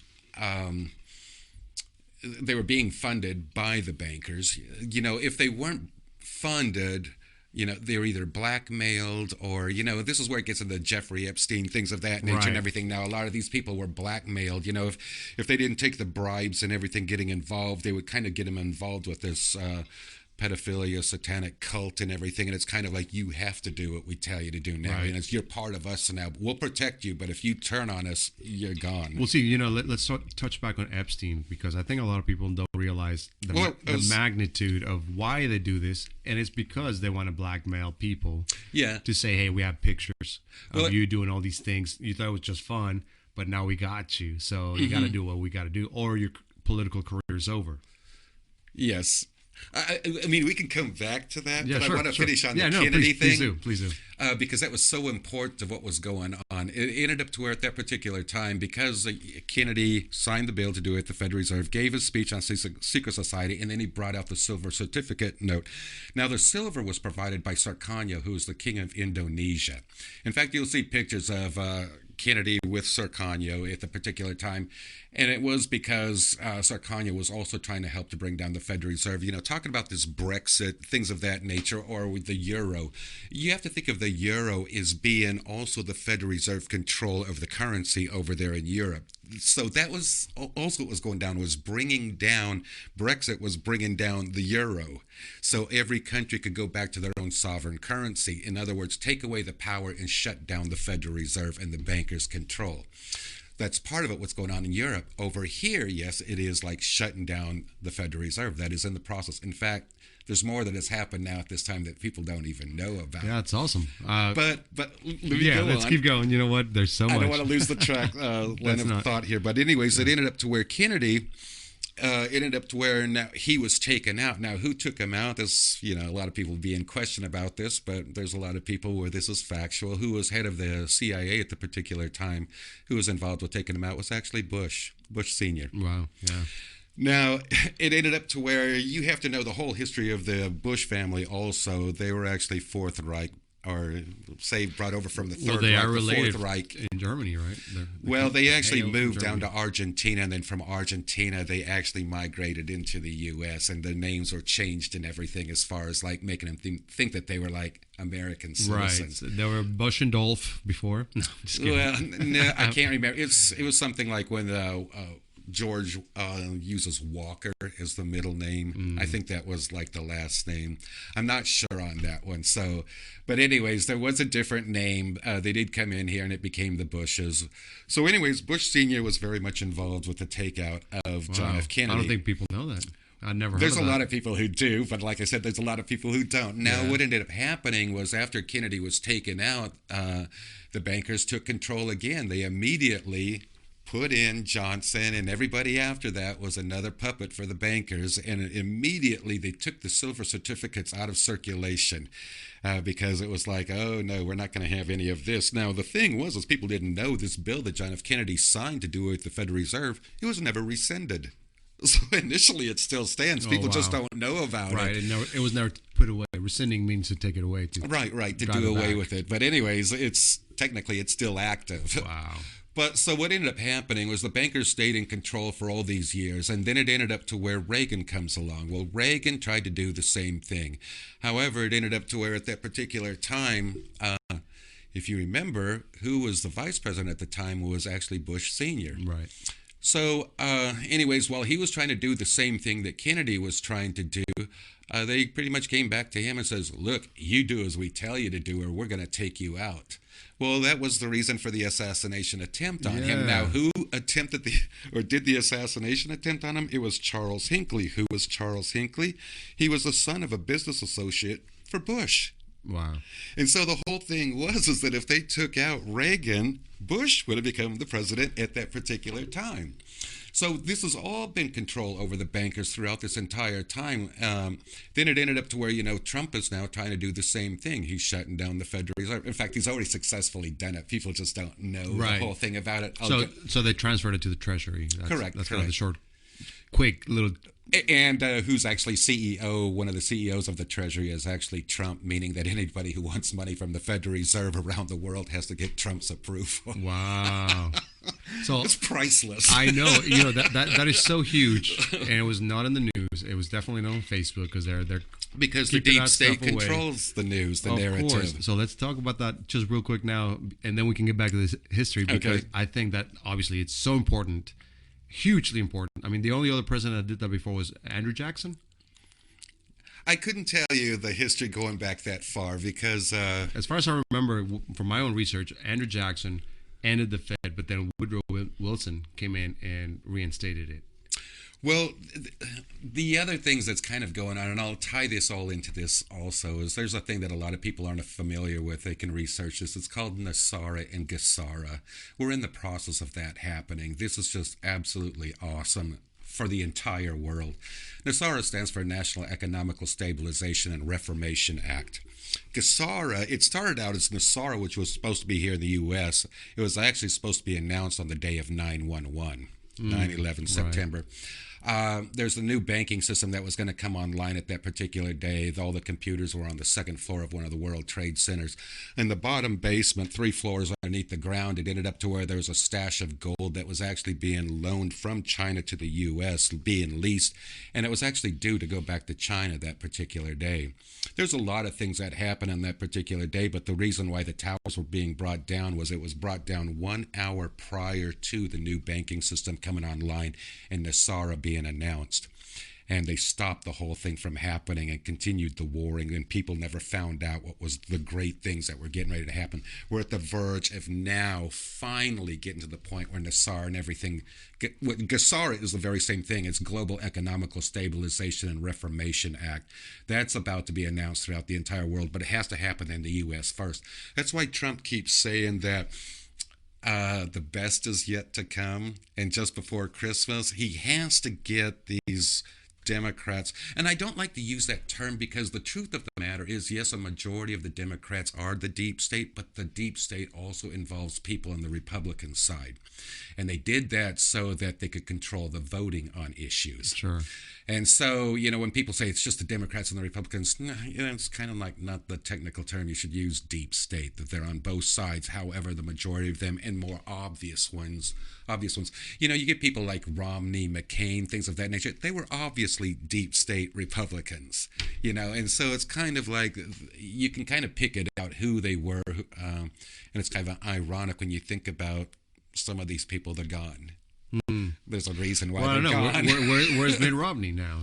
they were being funded by the bankers. If they weren't funded, they're either blackmailed or, this is where it gets into Jeffrey Epstein, things of that nature and everything. Now, a lot of these people were blackmailed. If they didn't take the bribes and everything getting involved, they would kind of get them involved with this pedophilia, satanic cult and everything. And it's kind of like, you have to do what we tell you to do now. Right. And it's, you're part of us now. We'll protect you, but if you turn on us, you're gone. Well, see, let's touch back on Epstein, because I think a lot of people don't realize the magnitude of why they do this, and it's because they want to blackmail people. Yeah. To say, hey, we have pictures of you doing all these things. You thought it was just fun, but now we got you. So you got to do what we got to do, or your political career is over. Yes. I mean, we can come back to that, but I want to finish on the Kennedy Kennedy thing. Please do. Because that was so important to what was going on. It ended up to where at that particular time, because Kennedy signed the bill to do it, the Federal Reserve gave his speech on secret society, and then he brought out the silver certificate note. Now, the silver was provided by Sukarno, who was the king of Indonesia. In fact, you'll see pictures of Kennedy with Sukarno at the particular time, and it was because Sukarno was also trying to help to bring down the Federal Reserve. Talking about this Brexit, things of that nature, or with the euro, you have to think of the euro as being also the Federal Reserve control of the currency over there in Europe. So that was also what was going down, was bringing down, Brexit was bringing down the euro. So every country could go back to their own sovereign currency. In other words, take away the power and shut down the Federal Reserve and the bankers' control. That's part of it, what's going on in Europe. Over here, yes, it is like shutting down the Federal Reserve. That is in the process. In fact, There's more that has happened now at this time that people don't even know about. Yeah, it's awesome. But let me yeah, go let's on. keep going. You know what? There's so I much. don't want to lose the track line of thought here. But anyways, it ended up to where Kennedy ended up to where now he was taken out. Now, who took him out? There's, a lot of people be in question about this, but there's a lot of people where this is factual. Who was head of the CIA at the particular time, who was involved with taking him out, was actually Bush Senior. Wow. Yeah. Now, it ended up to where you have to know the whole history of the Bush family also. They were actually Fourth Reich, or say brought over from the Third they Reich, are the related Fourth Reich. in Germany, right? They actually hail from moved down Germany. to Argentina, and then from Argentina, they actually migrated into the U.S., and their names were changed and everything as far as like making them think that they were like American citizens. Right. There were Bush and Dolph before. No, just kidding. Well, no, I can't remember. It was something like when George uses Walker as the middle name. I think that was like the last name. I'm not sure on that one. So, but anyways, there was a different name. They did come in here and it became the Bushes. So anyways, Bush Sr. was very much involved with the takeout of John Wow. F. Kennedy. I don't think people know that. I never heard There's of a that. lot of people who do, but like I said, there's a lot of people who don't. Now, Yeah. what ended up happening was after Kennedy was taken out, the bankers took control again. They immediately put in Johnson, and everybody after that was another puppet for the bankers, and immediately they took the silver certificates out of circulation because it was like, oh no, we're not going to have any of this. Now the thing was, people didn't know this bill that John F. Kennedy signed to do with the Federal Reserve, it was never rescinded. So initially it still stands. People just wow. don't know about Right. it. It was never put away. Rescinding means to take it away. Right, to drive do it away back. with it. But anyways, it's still active. Wow. But so what ended up happening was the bankers stayed in control for all these years, and then it ended up to where Reagan comes along. Well, Reagan tried to do the same thing. However, it ended up to where at that particular time, if you remember, who was the vice president at the time was actually Bush Sr. Right. So, anyways, while he was trying to do the same thing that Kennedy was trying to do, they pretty much came back to him and says, look, you do as we tell you to do, or we're going to take you out. Well, that was the reason for the assassination attempt on him. Yeah. Now, who attempted did the assassination attempt on him? It was Charles Hinckley. Who was Charles Hinckley? He was the son of a business associate for Bush. Wow. And so the whole thing is that if they took out Reagan, Bush would have become the president at that particular time. So this has all been control over the bankers throughout this entire time. Then it ended up to where, Trump is now trying to do the same thing. He's shutting down the Federal Reserve. In fact, he's already successful done it. People just don't know Right. the whole thing about it. So they transferred it to the Treasury. Correct, That's kind of the correct. short, quick little. And who's actually CEO, one of the CEOs of the Treasury is actually Trump, meaning that anybody who wants money from the Federal Reserve around the world has to get Trump's approval. Wow. So It's priceless. I know, that is so huge, and it was not in the news. It was definitely not on Facebook because they're Because the keeping deep that state stuff away. controls the news, the Of narrative. course. So let's talk about that just real quick now, and then we can get back to this history because Okay. I think that obviously it's so important, hugely important. I mean, the only other president that did that before was Andrew Jackson. I couldn't tell you the history going back that far because As far as I remember from my own research, Andrew Jackson ended the Fed, but then Woodrow Wilson came in and reinstated it. Well, the other things that's kind of going on, and I'll tie this all into this also, is there's a thing that a lot of people aren't familiar with. They can research this. It's called Nasara and Gassara. We're in the process of that happening. This is just absolutely awesome for the entire world. NASARA stands for National Economical Stabilization and Reformation Act. Gassara, it started out as NASARA, which was supposed to be here in the U.S. It was actually supposed to be announced on the day of 9/11. 9/11 September. There's a new banking system that was going to come online at that particular day. All the computers were on the second floor of one of the World Trade Centers. In the bottom basement, 3 floors underneath the ground, it ended up to where there was a stash of gold that was actually being loaned from China to the U.S., being leased, and it was actually due to go back to China that particular day. There's a lot of things that happened on that particular day, but the reason why the towers were being brought down was it was brought down 1 hour prior to the new banking system coming online and NASARA being announced. and they stopped the whole thing from happening and continued the warring, and people never found out what was the great things that were getting ready to happen. We're at the verge of now finally getting to the point where Nassar and everything. Gassara is the very same thing. It's Global Economical Stabilization and Reformation Act. That's about to be announced throughout the entire world, but it has to happen in the U.S. first. That's why Trump keeps saying that the best is yet to come, and just before Christmas, he has to get these Democrats, and I don't like to use that term because the truth of the matter is, yes, a majority of the Democrats are the deep state, but the deep state also involves people on the Republican side. And they did that so that they could control the voting on issues. Sure. And so, when people say it's just the Democrats and the Republicans, it's kind of like not the technical term. You should use deep state, that they're on both sides. However, the majority of them, and more obvious ones, you get people like Romney, McCain, things of that nature. They were obviously deep state Republicans, and so it's kind of like you can kind of pick it out who they were. And it's kind of ironic when you think about some of these people, they're gone. There's a reason why they're gone. Where's Mitt Romney now?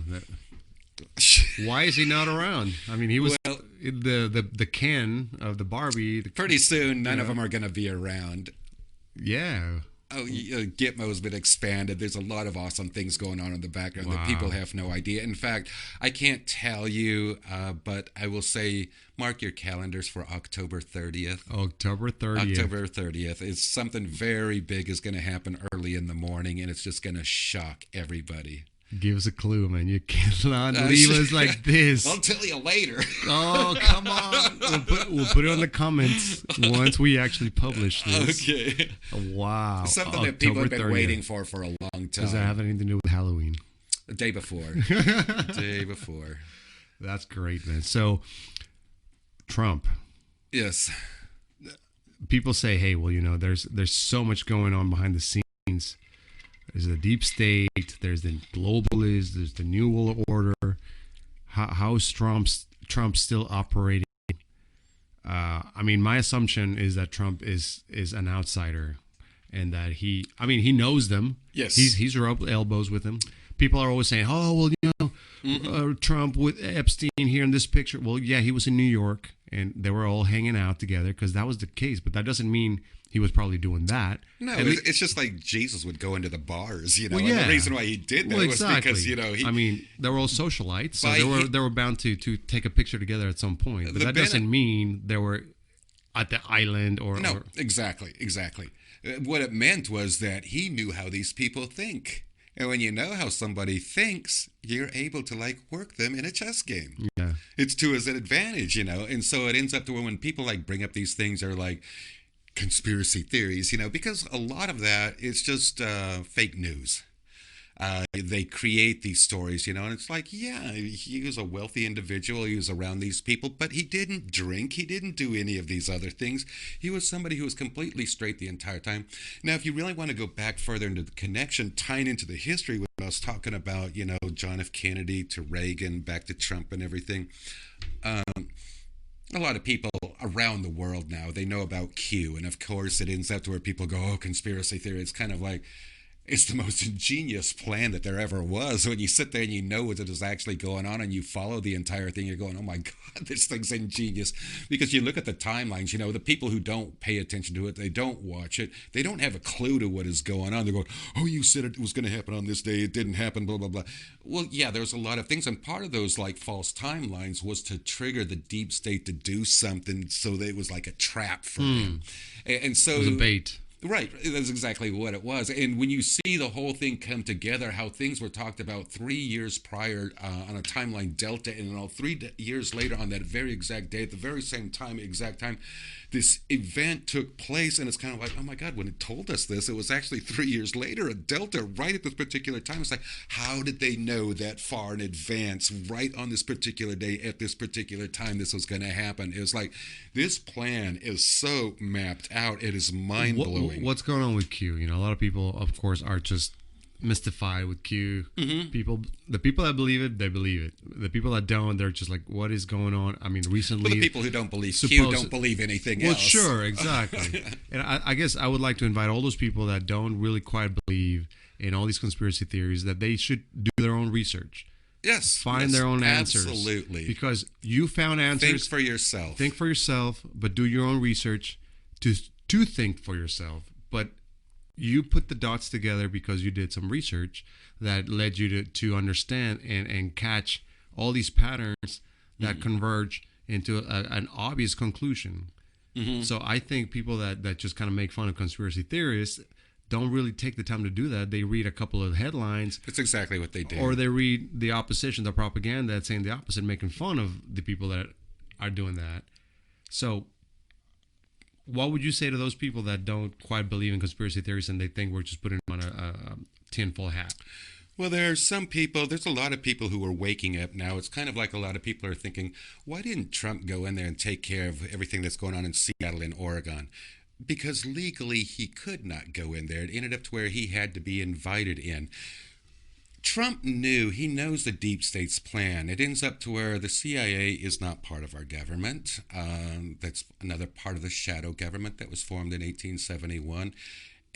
Why is he not around? I mean, he was the Ken of the Barbie. Pretty soon, none of them are going to be around. Yeah. Oh, Gitmo's been expanded. There's a lot of awesome things going on in the background that people have no idea. In fact, I can't tell you, but I will say, mark your calendars for October 30th. October 30th. October 30th. It's something very big is going to happen early in the morning, and it's just going to shock everybody. Give us a clue, man. You cannot leave us like this. I'll tell you later. Oh, come on. We'll put it on the comments once we actually publish this. Okay. Wow. Something that people have been waiting for a long time. Does that have anything to do with Halloween? The day before. Day before. That's great, man. So, Trump. Yes. People say, hey, well, there's so much going on behind the scenes. There's the deep state, there's the globalists, there's the New World Order. How is Trump still operating? I mean, my assumption is that Trump is an outsider, and that he knows them. Yes. He's rubbed elbows with them. People are always saying, oh, well, Trump with Epstein here in this picture. Well, yeah, he was in New York, and they were all hanging out together because that was the case. But that doesn't mean he was probably doing that. No, it's just like Jesus would go into the bars, Well, yeah. And the reason why he did that was because, they were all socialites, so they were bound to take a picture together at some point. But that doesn't mean they were at the island or... No, exactly. What it meant was that he knew how these people think. And when you know how somebody thinks, you're able to work them in a chess game. Yeah. It's to his advantage, And so it ends up to where when people bring up these things, they're like conspiracy theories, because a lot of that is just fake news. They create these stories, and it's like, yeah, he was a wealthy individual. He was around these people, but he didn't drink. He didn't do any of these other things. He was somebody who was completely straight the entire time. Now, if you really want to go back further into the connection, tying into the history, when I was talking about, John F. Kennedy to Reagan, back to Trump and everything, a lot of people around the world now, they know about Q. And of course, it ends up to where people go, oh, conspiracy theory. It's kind of like, it's the most ingenious plan that there ever was. When you sit there and you know what is actually going on and you follow the entire thing, you're going, oh my God, this thing's ingenious. Because you look at the timelines, the people who don't pay attention to it, they don't watch it, they don't have a clue to what is going on. They're going, oh, you said it was going to happen on this day, it didn't happen, blah, blah, blah. Well, yeah, there's a lot of things. And part of those false timelines was to trigger the deep state to do something so that it was like a trap for him. And so... It was a bait. Right, that's exactly what it was. And when you see the whole thing come together, how things were talked about 3 years prior on a timeline delta, and then all 3 years later on that very exact day, at the very same time, exact time, this event took place, and it's kind of like, oh my God, when it told us this, it was actually 3 years later, a delta right at this particular time. It's like, how did they know that far in advance, right on this particular day, at this particular time, this was going to happen? It was like, this plan is so mapped out, it is mind-blowing. What's going on with Q? A lot of people, of course, are just mystified with Q. The people that believe it, they believe it. The people that don't, they're just like, what is going on? I mean, recently... Well, the people who don't believe Q don't believe anything else. Well, sure, exactly. And I guess I would like to invite all those people that don't really quite believe in all these conspiracy theories, that they should do their own research. Yes. Find yes, their own answers. Absolutely. Because you found answers. Think for yourself. Think for yourself, but do your own research to think for yourself. But you put the dots together because you did some research that led you to understand and catch all these patterns that converge into an obvious conclusion. So I think people that just kind of make fun of conspiracy theorists don't really take the time to do that. They read a couple of headlines. That's exactly what they do. Or they read the opposition, the propaganda that's saying the opposite, making fun of the people that are doing that. So what would you say to those people that don't quite believe in conspiracy theories and they think we're just putting them on a tinfoil hat? Well, there's a lot of people who are waking up now. It's kind of like a lot of people are thinking, why didn't Trump go in there and take care of everything that's going on in Seattle and Oregon? Because legally he could not go in there. It ended up to where he had to be invited in. Trump he knows the deep state's plan. It ends up to where the CIA is not part of our government. That's another part of the shadow government that was formed in 1871.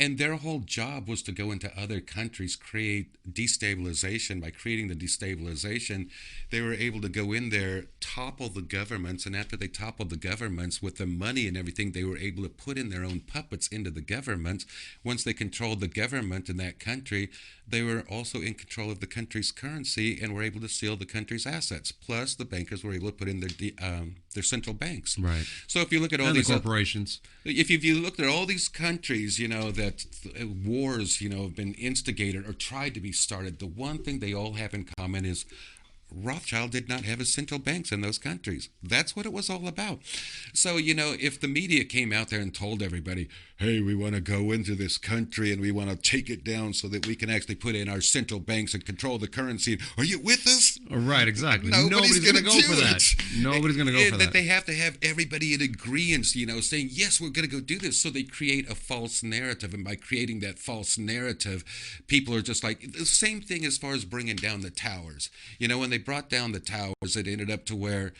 And their whole job was to go into other countries, create destabilization. By creating the destabilization, they were able to go in there, topple the governments, and after they toppled the governments with the money and everything, they were able to put in their own puppets into the government. Once they controlled the government in that country, they were also in control of the country's currency and were able to seal the country's assets. Plus, the bankers were able to put in their central banks. Right. So if you look at all and these the corporations, if you looked at all these countries, that wars, have been instigated or tried to be started, the one thing they all have in common is Rothschild did not have his central banks in those countries. That's what it was all about. So, if the media came out there and told everybody, hey, we want to go into this country and we want to take it down so that we can actually put in our central banks and control the currency, are you with us? Right, exactly. Nobody's going to go for that. Nobody's going to go for that. They have to have everybody in agreement, saying, yes, we're going to go do this. So they create a false narrative. And by creating that false narrative, people are just like, the same thing as far as bringing down the towers. When they brought down the towers, it ended up to where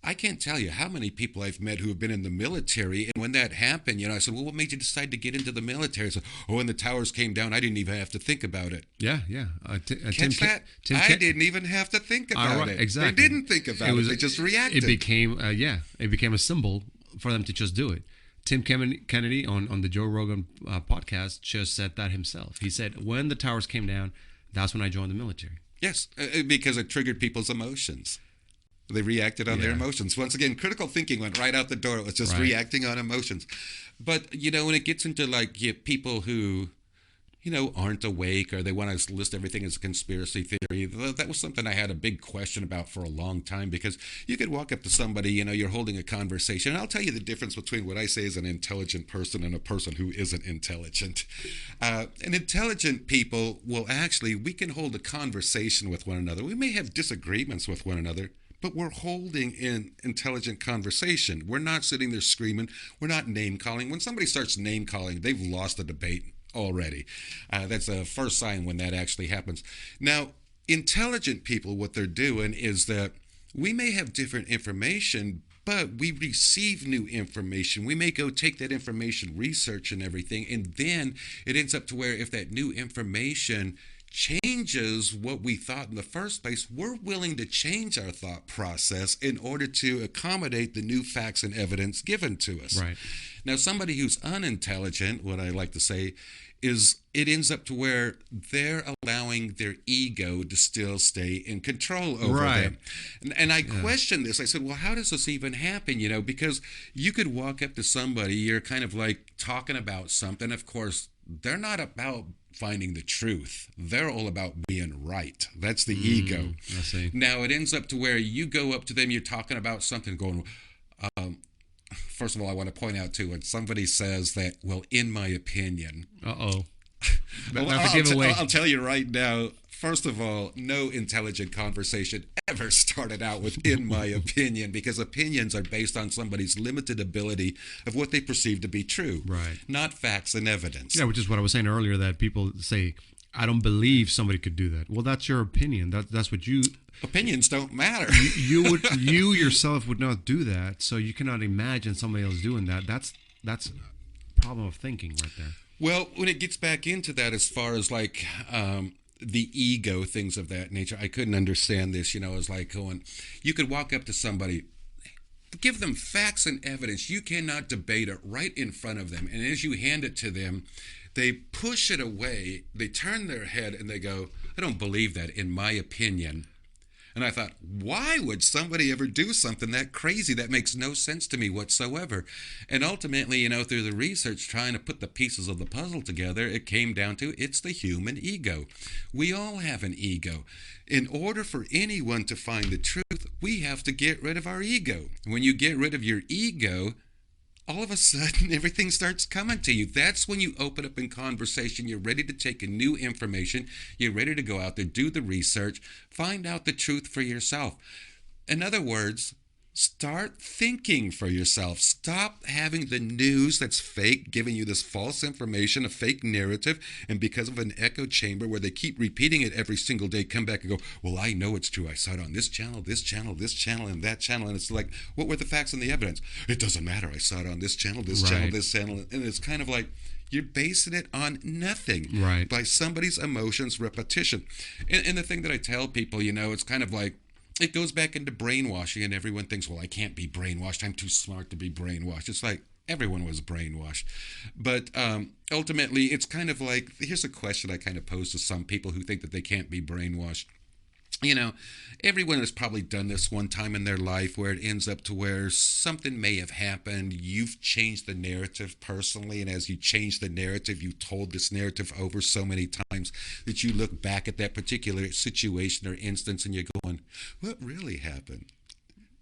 I can't tell you how many people I've met who have been in the military. And when that happened, I said, well, what made you decide to get into the military? I said, when the towers came down, I didn't even have to think about it. Yeah. Catch that? I didn't even have to think about it. Exactly. They didn't think about it. They just reacted. It became a symbol for them to just do it. Tim Kennedy on the Joe Rogan podcast just said that himself. He said, when the towers came down, that's when I joined the military. Yes, because it triggered people's emotions. They reacted on their emotions. Once again, critical thinking went right out the door. It was just reacting on emotions. But, when it gets into people who, aren't awake or they want to list everything as a conspiracy theory, that was something I had a big question about for a long time, because you could walk up to somebody, you're holding a conversation, and I'll tell you the difference between what I say is an intelligent person and a person who isn't intelligent. An intelligent people we can hold a conversation with one another. We may have disagreements with one another, but we're holding an intelligent conversation. We're not sitting there screaming. We're not name-calling. When somebody starts name-calling, they've lost the debate already. That's the first sign when that actually happens. Now, intelligent people, what they're doing is that we may have different information, but we receive new information. We may go take that information, research and everything, and then it ends up to where if that new information changes what we thought in the first place, we're willing to change our thought process in order to accommodate the new facts and evidence given to us. Right. Now, somebody who's unintelligent, what I like to say, is it ends up to where they're allowing their ego to still stay in control over them. And I questioned this. I said, well, how does this even happen? Because you could walk up to somebody, you're kind of like talking about something. Of course, they're not about finding the truth. They're all about being right. That's the ego. I see. Now, it ends up to where you go up to them, you're talking about something, going, first of all, I want to point out, too, when somebody says that, well, in my opinion. Uh-oh. I'll tell you right now, first of all, no intelligent conversation ever started out with in my opinion, because opinions are based on somebody's limited ability of what they perceive to be true, right? Not facts and evidence. Yeah, which is what I was saying earlier, that people say, I don't believe somebody could do that. Well, that's your opinion. That's what you... Opinions don't matter. you yourself would not do that, so you cannot imagine somebody else doing that. That's a problem of thinking right there. Well, when it gets back into that, as far as the ego, things of that nature. I couldn't understand this. You know, it was like going, you could walk up to somebody, give them facts and evidence. You cannot debate it right in front of them. And as you hand it to them, they push it away. They turn their head and they go, I don't believe that, in my opinion. And I thought, why would somebody ever do something that crazy? That makes no sense to me whatsoever. And ultimately, you know, through the research, trying to put the pieces of the puzzle together, it came down to it's the human ego. We all have an ego. In order for anyone to find the truth, we have to get rid of our ego. When you get rid of your ego, all of a sudden, everything starts coming to you. That's when you open up in conversation. You're ready to take in new information. You're ready to go out there, do the research, find out the truth for yourself. In other words, start thinking for yourself. Stop having the news that's fake, giving you this false information, a fake narrative, and because of an echo chamber where they keep repeating it every single day, come back and go, well, I know it's true. I saw it on this channel, this channel, this channel, and that channel. And it's like, what were the facts and the evidence? It doesn't matter. I saw it on this channel, this channel, this channel. And it's kind of like, you're basing it on nothing, right, by somebody's emotions, repetition. And the thing that I tell people, you know, it's kind of like, it goes back into brainwashing, and everyone thinks, well, I can't be brainwashed. I'm too smart to be brainwashed. It's like everyone was brainwashed. But ultimately, it's kind of like, here's a question I kind of pose to some people who think that they can't be brainwashed. You know, everyone has probably done this one time in their life where it ends up to where something may have happened. You've changed the narrative personally, and as you change the narrative, you told this narrative over so many times that you look back at that particular situation or instance and you're going, what really happened?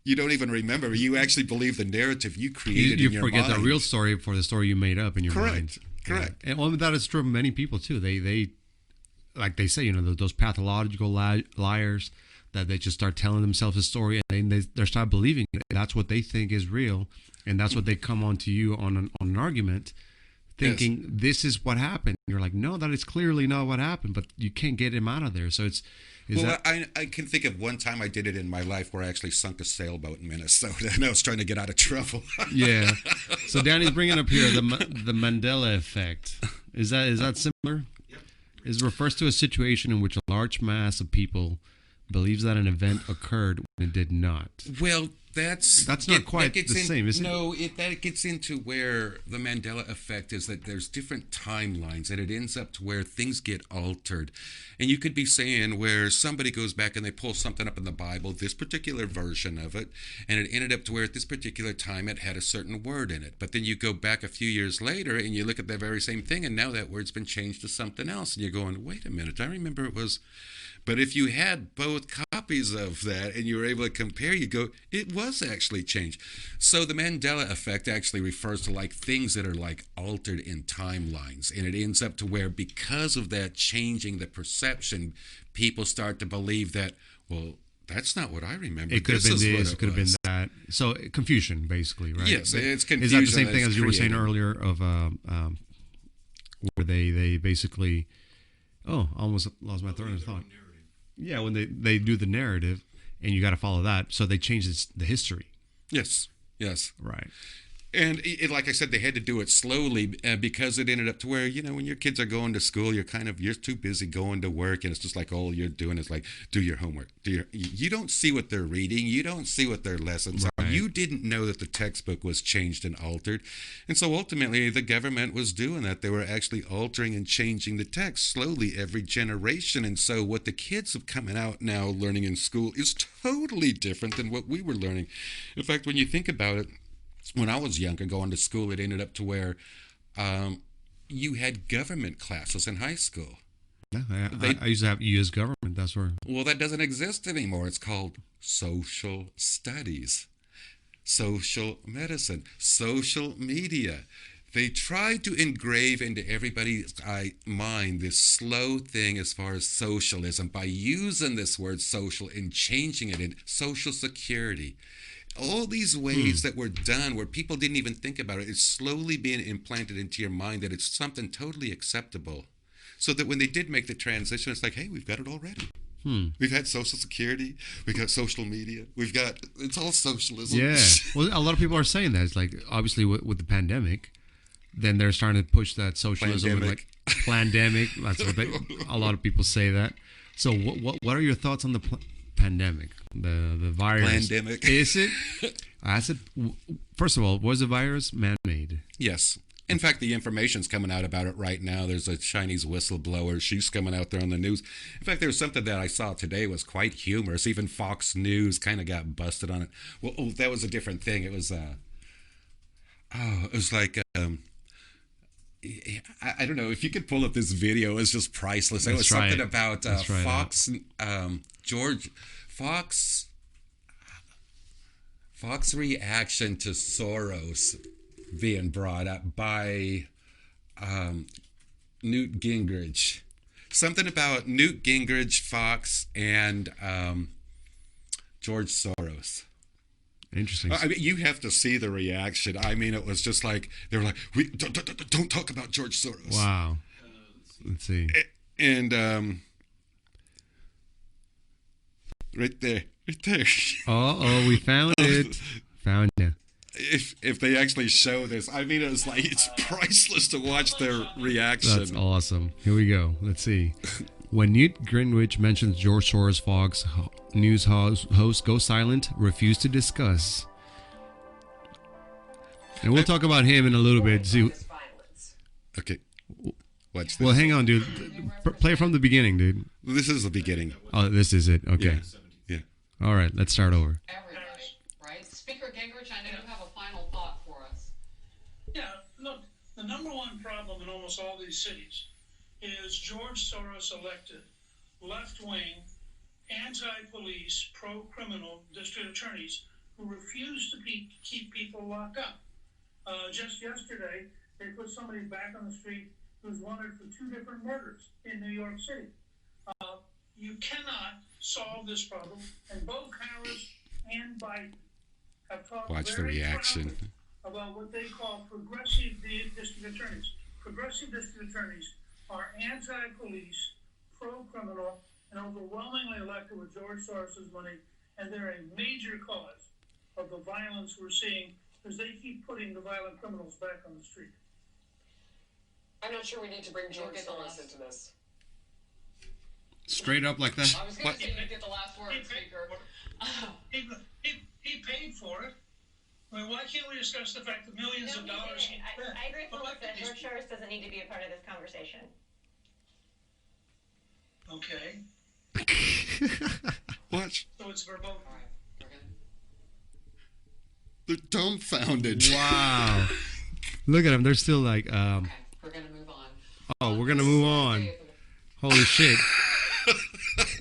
You don't even remember. You actually believe the narrative you created in your mind. You forget the real story for the story you made up in your mind. Correct. Yeah. And well, that is true of many people too. They like they say, you know, those pathological liars that they just start telling themselves a story and they start believing it. That's what they think is real, and that's what they come on to you on an argument, thinking this is what happened. You're like, no, that is clearly not what happened, but you can't get him out of there. So I can think of one time I did it in my life where I actually sunk a sailboat in Minnesota, and I was trying to get out of trouble. Yeah. So Danny's bringing up here the Mandela effect. Is that similar? It refers to a situation in which a large mass of people believes that an event occurred when it did not. Well, that's not quite the same, is it? No, that gets into where the Mandela effect is, that there's different timelines, and it ends up to where things get altered. And you could be saying where somebody goes back and they pull something up in the Bible, this particular version of it, and it ended up to where at this particular time it had a certain word in it. But then you go back a few years later and you look at that very same thing, and now that word's been changed to something else, and you're going, wait a minute, I remember it was... But if you had both copies of that and you were able to compare, you go, it was actually changed. So the Mandela effect actually refers to like things that are like altered in timelines. And it ends up to where because of that changing the perception, people start to believe that, well, that's not what I remember. It could have been this, it could have been that. So confusion, basically, right? Yes, it's confusion. Is that the same thing as you were saying earlier of where they basically, I almost lost my thread of thought. Yeah, when they do the narrative, and you got to follow that, so they change the history. Yes. Right. And like I said, they had to do it slowly because it ended up to where, you know, when your kids are going to school, you're too busy going to work, and it's just like all you're doing is like, do your homework. You don't see what they're reading. You don't see what their lessons are. You didn't know that the textbook was changed and altered. And so ultimately, the government was doing that. They were actually altering and changing the text slowly every generation. And so what the kids have coming out now learning in school is totally different than what we were learning. In fact, when you think about it, when I was younger, going to school, it ended up to where you had government classes in high school. Yeah, I used to have U.S. government. That's where. Well, that doesn't exist anymore. It's called social studies, social medicine, social media. They tried to engrave into everybody's mind this slow thing as far as socialism by using this word social and changing it in social security. All these ways that were done where people didn't even think about it, it's slowly being implanted into your mind that it's something totally acceptable. So that when they did make the transition, it's like, hey, we've got it already. We've had Social Security, we've got social media, it's all socialism. Yeah. Well, a lot of people are saying that. It's like, obviously with the pandemic, then they're starting to push that socialism and Pandemic. like pandemic. That's what a lot of people say that. So what are your thoughts on the pandemic, the virus? Pandemic. Is it? I said, first of all, was the virus man-made? Yes. In fact, the information's coming out about it right now. There's a Chinese whistleblower. She's coming out there on the news. In fact, there's something that I saw today was quite humorous. Even Fox News kind of got busted on it. Well, that was a different thing. It was, it was like, I don't know if you could pull up this video. It's just priceless. It was something about Fox, Fox reaction to Soros being brought up by Newt Gingrich. Something about Newt Gingrich, Fox, and George Soros. Interesting. I mean, you have to see the reaction. I mean, it was just like they were like, "We don't talk about George Soros." Wow. Let's see. And right there. Oh, we found it. Found it. If they actually show this, I mean, it's like it's priceless to watch their reaction. That's awesome. Here we go. Let's see. When Newt Gingrich mentions George Soros, Fox News host go silent, refuse to discuss. And we'll talk about him in a little bit. See. Okay. Watch this. Well, hang on, dude. Play from the beginning, dude. This is the beginning. Oh, this is it. Okay. Yeah. All right. Let's start over. Everybody, right? Speaker Gingrich, I know you have a final thought for us. Yeah, look, the number one problem in almost all these cities is George Soros elected left-wing, anti-police, pro-criminal district attorneys who refuse to keep people locked up. Just yesterday, they put somebody back on the street who's wanted for 2 different murders in New York City. You cannot solve this problem, and both Harris and Biden have talked Watch the very reaction. proudly about what they call progressive district attorneys. Progressive district attorneys are anti-police, pro-criminal, and overwhelmingly elected with George Soros' money, and they're a major cause of the violence we're seeing because they keep putting the violent criminals back on the street. I'm not sure we need to bring George Soros into this. Straight up like that. I was going to say you get the last word, Speaker. He paid for it. I mean, why can't we discuss the fact that millions of dollars he spent? I agree with Melissa. George Soros doesn't need to be a part of this conversation. Okay, Watch. so it's verboten. All right, we're gonna. They're dumbfounded. Wow. Look at them. They're still like, Okay, we're gonna move on. oh, we're going to move on. Holy shit.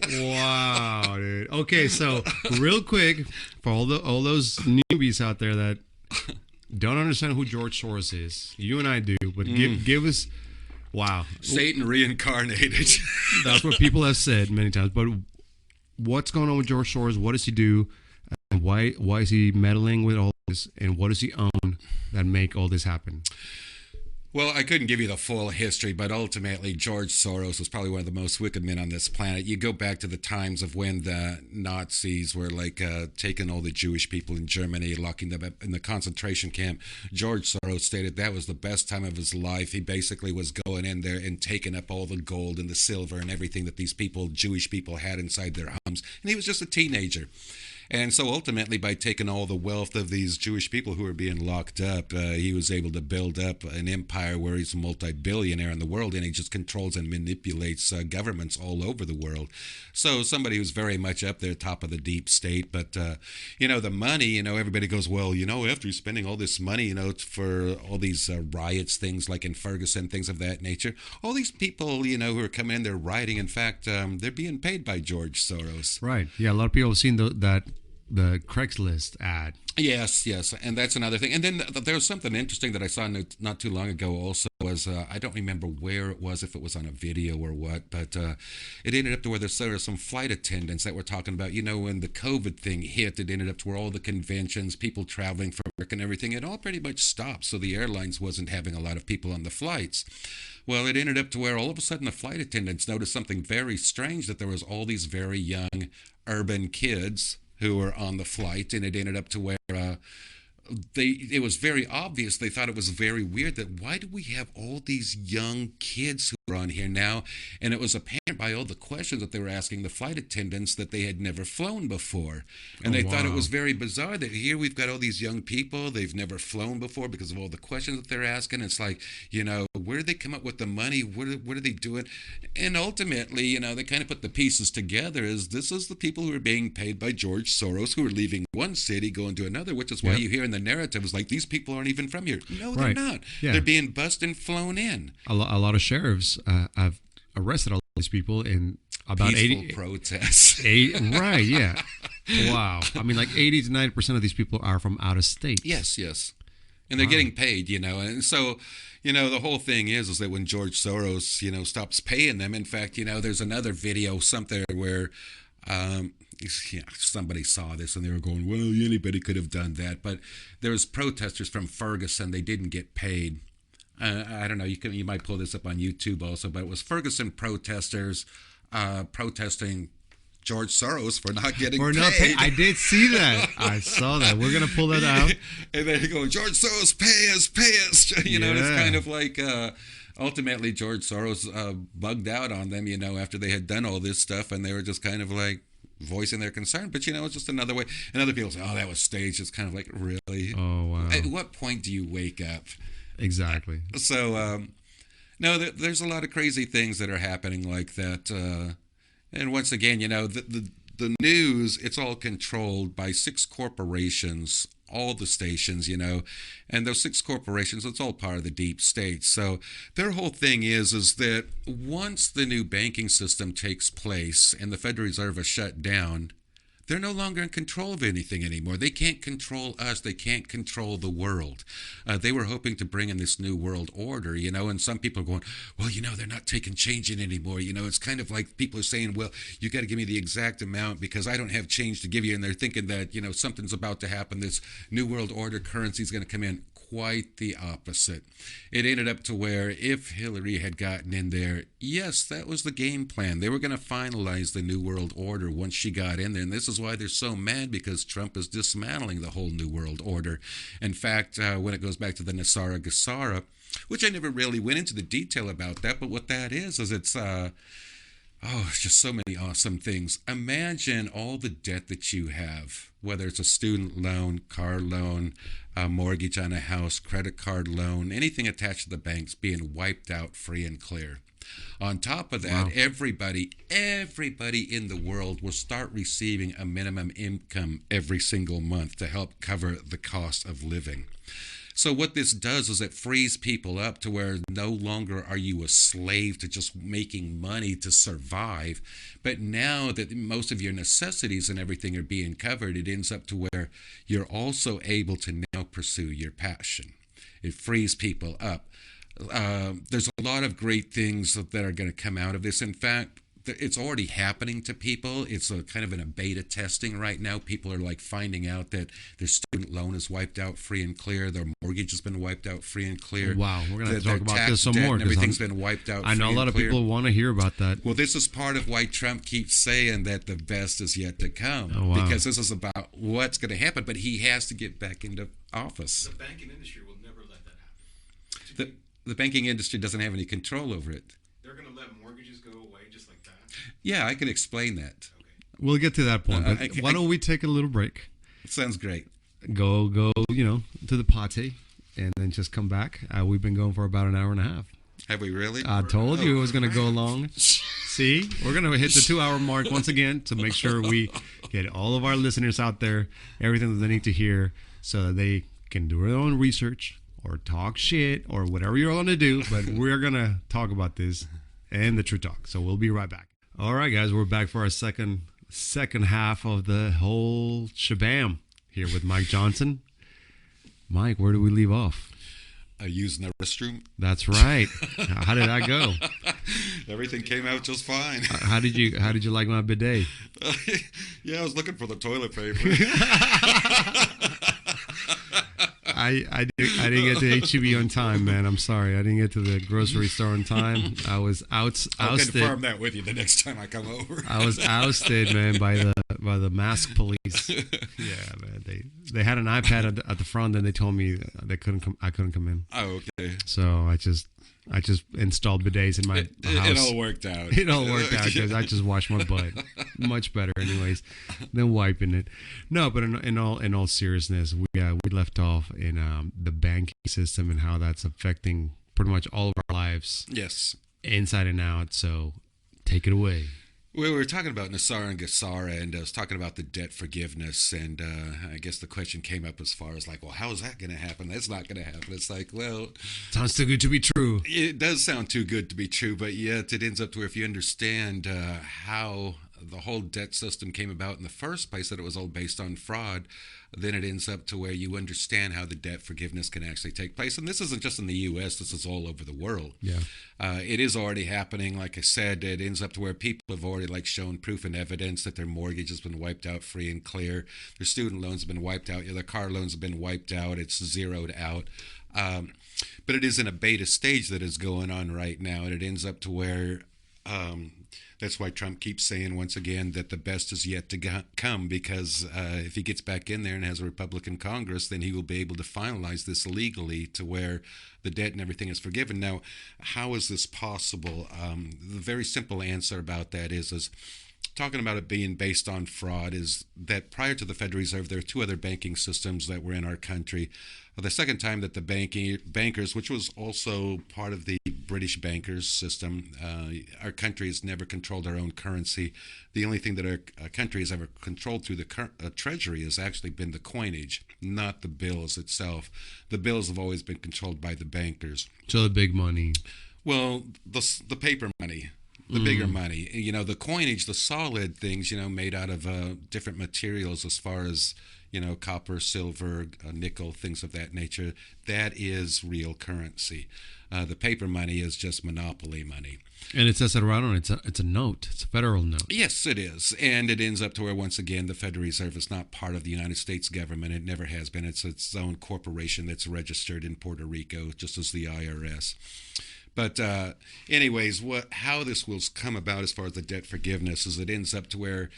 Wow, dude. Okay, so real quick, for all those newbies out there that don't understand who George Soros is, you and I do, but give us, wow. Satan reincarnated. That's what people have said many times. But what's going on with George Soros? What does he do? And why is he meddling with all this? And what does he own that make all this happen? Well, I couldn't give you the full history, but ultimately George Soros was probably one of the most wicked men on this planet. You go back to the times of when the Nazis were like taking all the Jewish people in Germany, locking them up in the concentration camp. George Soros stated that was the best time of his life. He basically was going in there and taking up all the gold and the silver and everything that these people, Jewish people, had inside their homes. And he was just a teenager. And so ultimately, by taking all the wealth of these Jewish people who were being locked up, he was able to build up an empire where he's a multi-billionaire in the world, and he just controls and manipulates governments all over the world. So somebody who's very much up there, top of the deep state. But, the money, everybody goes, well, after he's spending all this money, for all these riots, things like in Ferguson, things of that nature, all these people, who are coming in, they're rioting. In fact, they're being paid by George Soros. Right. Yeah, a lot of people have seen the Craigslist ad. Yes, and that's another thing. And then there was something interesting that I saw not too long ago also was, I don't remember where it was, if it was on a video or what, but it ended up to where there were some flight attendants that were talking about, when the COVID thing hit, it ended up to where all the conventions, people traveling for work and everything, it all pretty much stopped, so the airlines wasn't having a lot of people on the flights. Well, it ended up to where all of a sudden the flight attendants noticed something very strange, that there was all these very young urban kids who were on the flight, and it ended up to where it was very obvious. They thought it was very weird that why do we have all these young kids who are on here now? And it was apparent by all the questions that they were asking the flight attendants that they had never flown before. And they thought it was very bizarre that here we've got all these young people, they've never flown before because of all the questions that they're asking. It's like, where do they come up with the money? What are they doing? And ultimately, they kind of put the pieces together as this is the people who are being paid by George Soros who are leaving one city, going to another, which is why you hear in the narrative is like, these people aren't even from here. No, they're not. Yeah. They're being bussed and flown in. A lot of sheriffs have arrested all these people in about peaceful 80 protests. Right, yeah. Wow. I mean, like 80 to 90% of these people are from out of state. Yes. And they're getting paid, and so, the whole thing is that when George Soros, stops paying them, in fact, there's another video somewhere where somebody saw this and they were going, well, anybody could have done that. But there was protesters from Ferguson. They didn't get paid. I don't know. You might pull this up on YouTube also, but it was Ferguson protesters protesting George Soros for not getting paid. I did see that. I saw that. We're going to pull that out. And then going, George Soros, pay us. And it's kind of like ultimately George Soros bugged out on them, after they had done all this stuff. And they were just kind of like voicing their concern. But, it's just another way. And other people say, oh, that was staged. It's kind of like, really? Oh, wow. At what point do you wake up? Exactly. So, no, there's a lot of crazy things that are happening like that. And once again, the news, it's all controlled by 6 corporations, all the stations, and those 6 corporations, it's all part of the deep state. So their whole thing is that once the new banking system takes place and the Federal Reserve is shut down, they're no longer in control of anything anymore. They can't control us. They can't control the world. They were hoping to bring in this new world order, and some people are going, well, they're not taking change in anymore. It's kind of like people are saying, well, you got to give me the exact amount because I don't have change to give you. And they're thinking that, something's about to happen. This new world order currency is going to come in. Quite the opposite. It ended up to where if Hillary had gotten in there, yes, that was the game plan. They were going to finalize the New World Order once she got in there. And this is why they're so mad, because Trump is dismantling the whole New World Order. In fact, when it goes back to the Nasara Gassara, which I never really went into the detail about that, but what that is it's it's just so many awesome things. Imagine all the debt that you have, whether it's a student loan, car loan, a mortgage on a house, credit card loan, anything attached to the banks being wiped out free and clear. On top of that, everybody in the world will start receiving a minimum income every single month to help cover the cost of living. So what this does is it frees people up to where no longer are you a slave to just making money to survive. But now that most of your necessities and everything are being covered, it ends up to where you're also able to now pursue your passion. It frees people up. There's a lot of great things that are going to come out of this. In fact, it's already happening to people. It's kind of in a beta testing right now. People are like finding out that their student loan is wiped out free and clear. Their mortgage has been wiped out free and clear. Wow, we're going to talk about this some more. Everything's been wiped out. I know a lot of people want to hear about that. Well, this is part of why Trump keeps saying that the best is yet to come. Oh, wow. Because this is about what's going to happen. But he has to get back into office. The banking industry will never let that happen. The banking industry doesn't have any control over it. They're going to let mortgages go away just like that. Yeah, I can explain that. We'll get to that point. But why don't we take a little break? Sounds great. Go, to the potty, and then just come back. We've been going for about an hour and a half. Have we really? I told you it was going to go long. See, we're going to hit the 2-hour mark once again to make sure we get all of our listeners out there everything that they need to hear so that they can do their own research or talk shit or whatever you're going to do. But we're going to talk about this and the True Talk. So we'll be right back. All right, guys, we're back for our second half of the whole shabam here with Mike Johnson. Mike, where do we leave off? Using the restroom. That's right. How did that go? Everything came out just fine. How did you like my bidet? Yeah, I was looking for the toilet paper. I I didn't get to HEB on time, man. I'm sorry. I didn't get to the grocery store on time. I was I'll ousted. confirm that with you the next time I come over. I was ousted, man, by the mask police. Yeah, man. They had an iPad at the front, and they told me they couldn't come. I couldn't come in. Oh, okay. So I just installed bidets in my house. It all worked out. It all worked out because I just washed my butt. Much better, anyways, than wiping it. No, but in all seriousness, we left off in the banking system and how that's affecting pretty much all of our lives, Yes. inside and out. So take it away. We were talking about Nassar and Gassara, and I was talking about the debt forgiveness, and I guess the question came up as far as like, well, how is that going to happen? That's not going to happen. It's like, well, Sounds too good to be true. it does sound too good to be true, but yet it ends up to where if you understand how the whole debt system came about in the first place, that it was all based on fraud, then it ends up to where you understand how the debt forgiveness can actually take place. And this isn't just in the U.S., this is all over the world. Yeah. It is already happening. Like I said, it ends up to where people have already like shown proof and evidence that their mortgage has been wiped out free and clear. Their student loans have been wiped out. Their car loans have been wiped out. It's zeroed out. But it is in a beta stage that is going on right now. And it ends up to where that's why Trump keeps saying once again that the best is yet to come, because if he gets back in there and has a Republican Congress, then he will be able to finalize this legally to where the debt and everything is forgiven. Now, how is this possible? The very simple answer about that is talking about it being based on fraud is that prior to the Federal Reserve, there are two other banking systems that were in our country. The second time that the bankers, which was also part of the British bankers system, our country has never controlled our own currency. The only thing that our country has ever controlled through the Treasury has actually been the coinage, not the bills itself. The bills have always been controlled by the bankers. So the big money. Well, the paper money. The bigger money, the coinage, the solid things, made out of different materials as far as, copper, silver, nickel, things of that nature. That is real currency. The paper money is just monopoly money. And it says it right on it. It's a note. It's a federal note. Yes, it is. And it ends up to where, once again, the Federal Reserve is not part of the United States government. It never has been. It's its own corporation that's registered in Puerto Rico, just as the IRS. But anyways, how this will come about as far as the debt forgiveness is it ends up to where,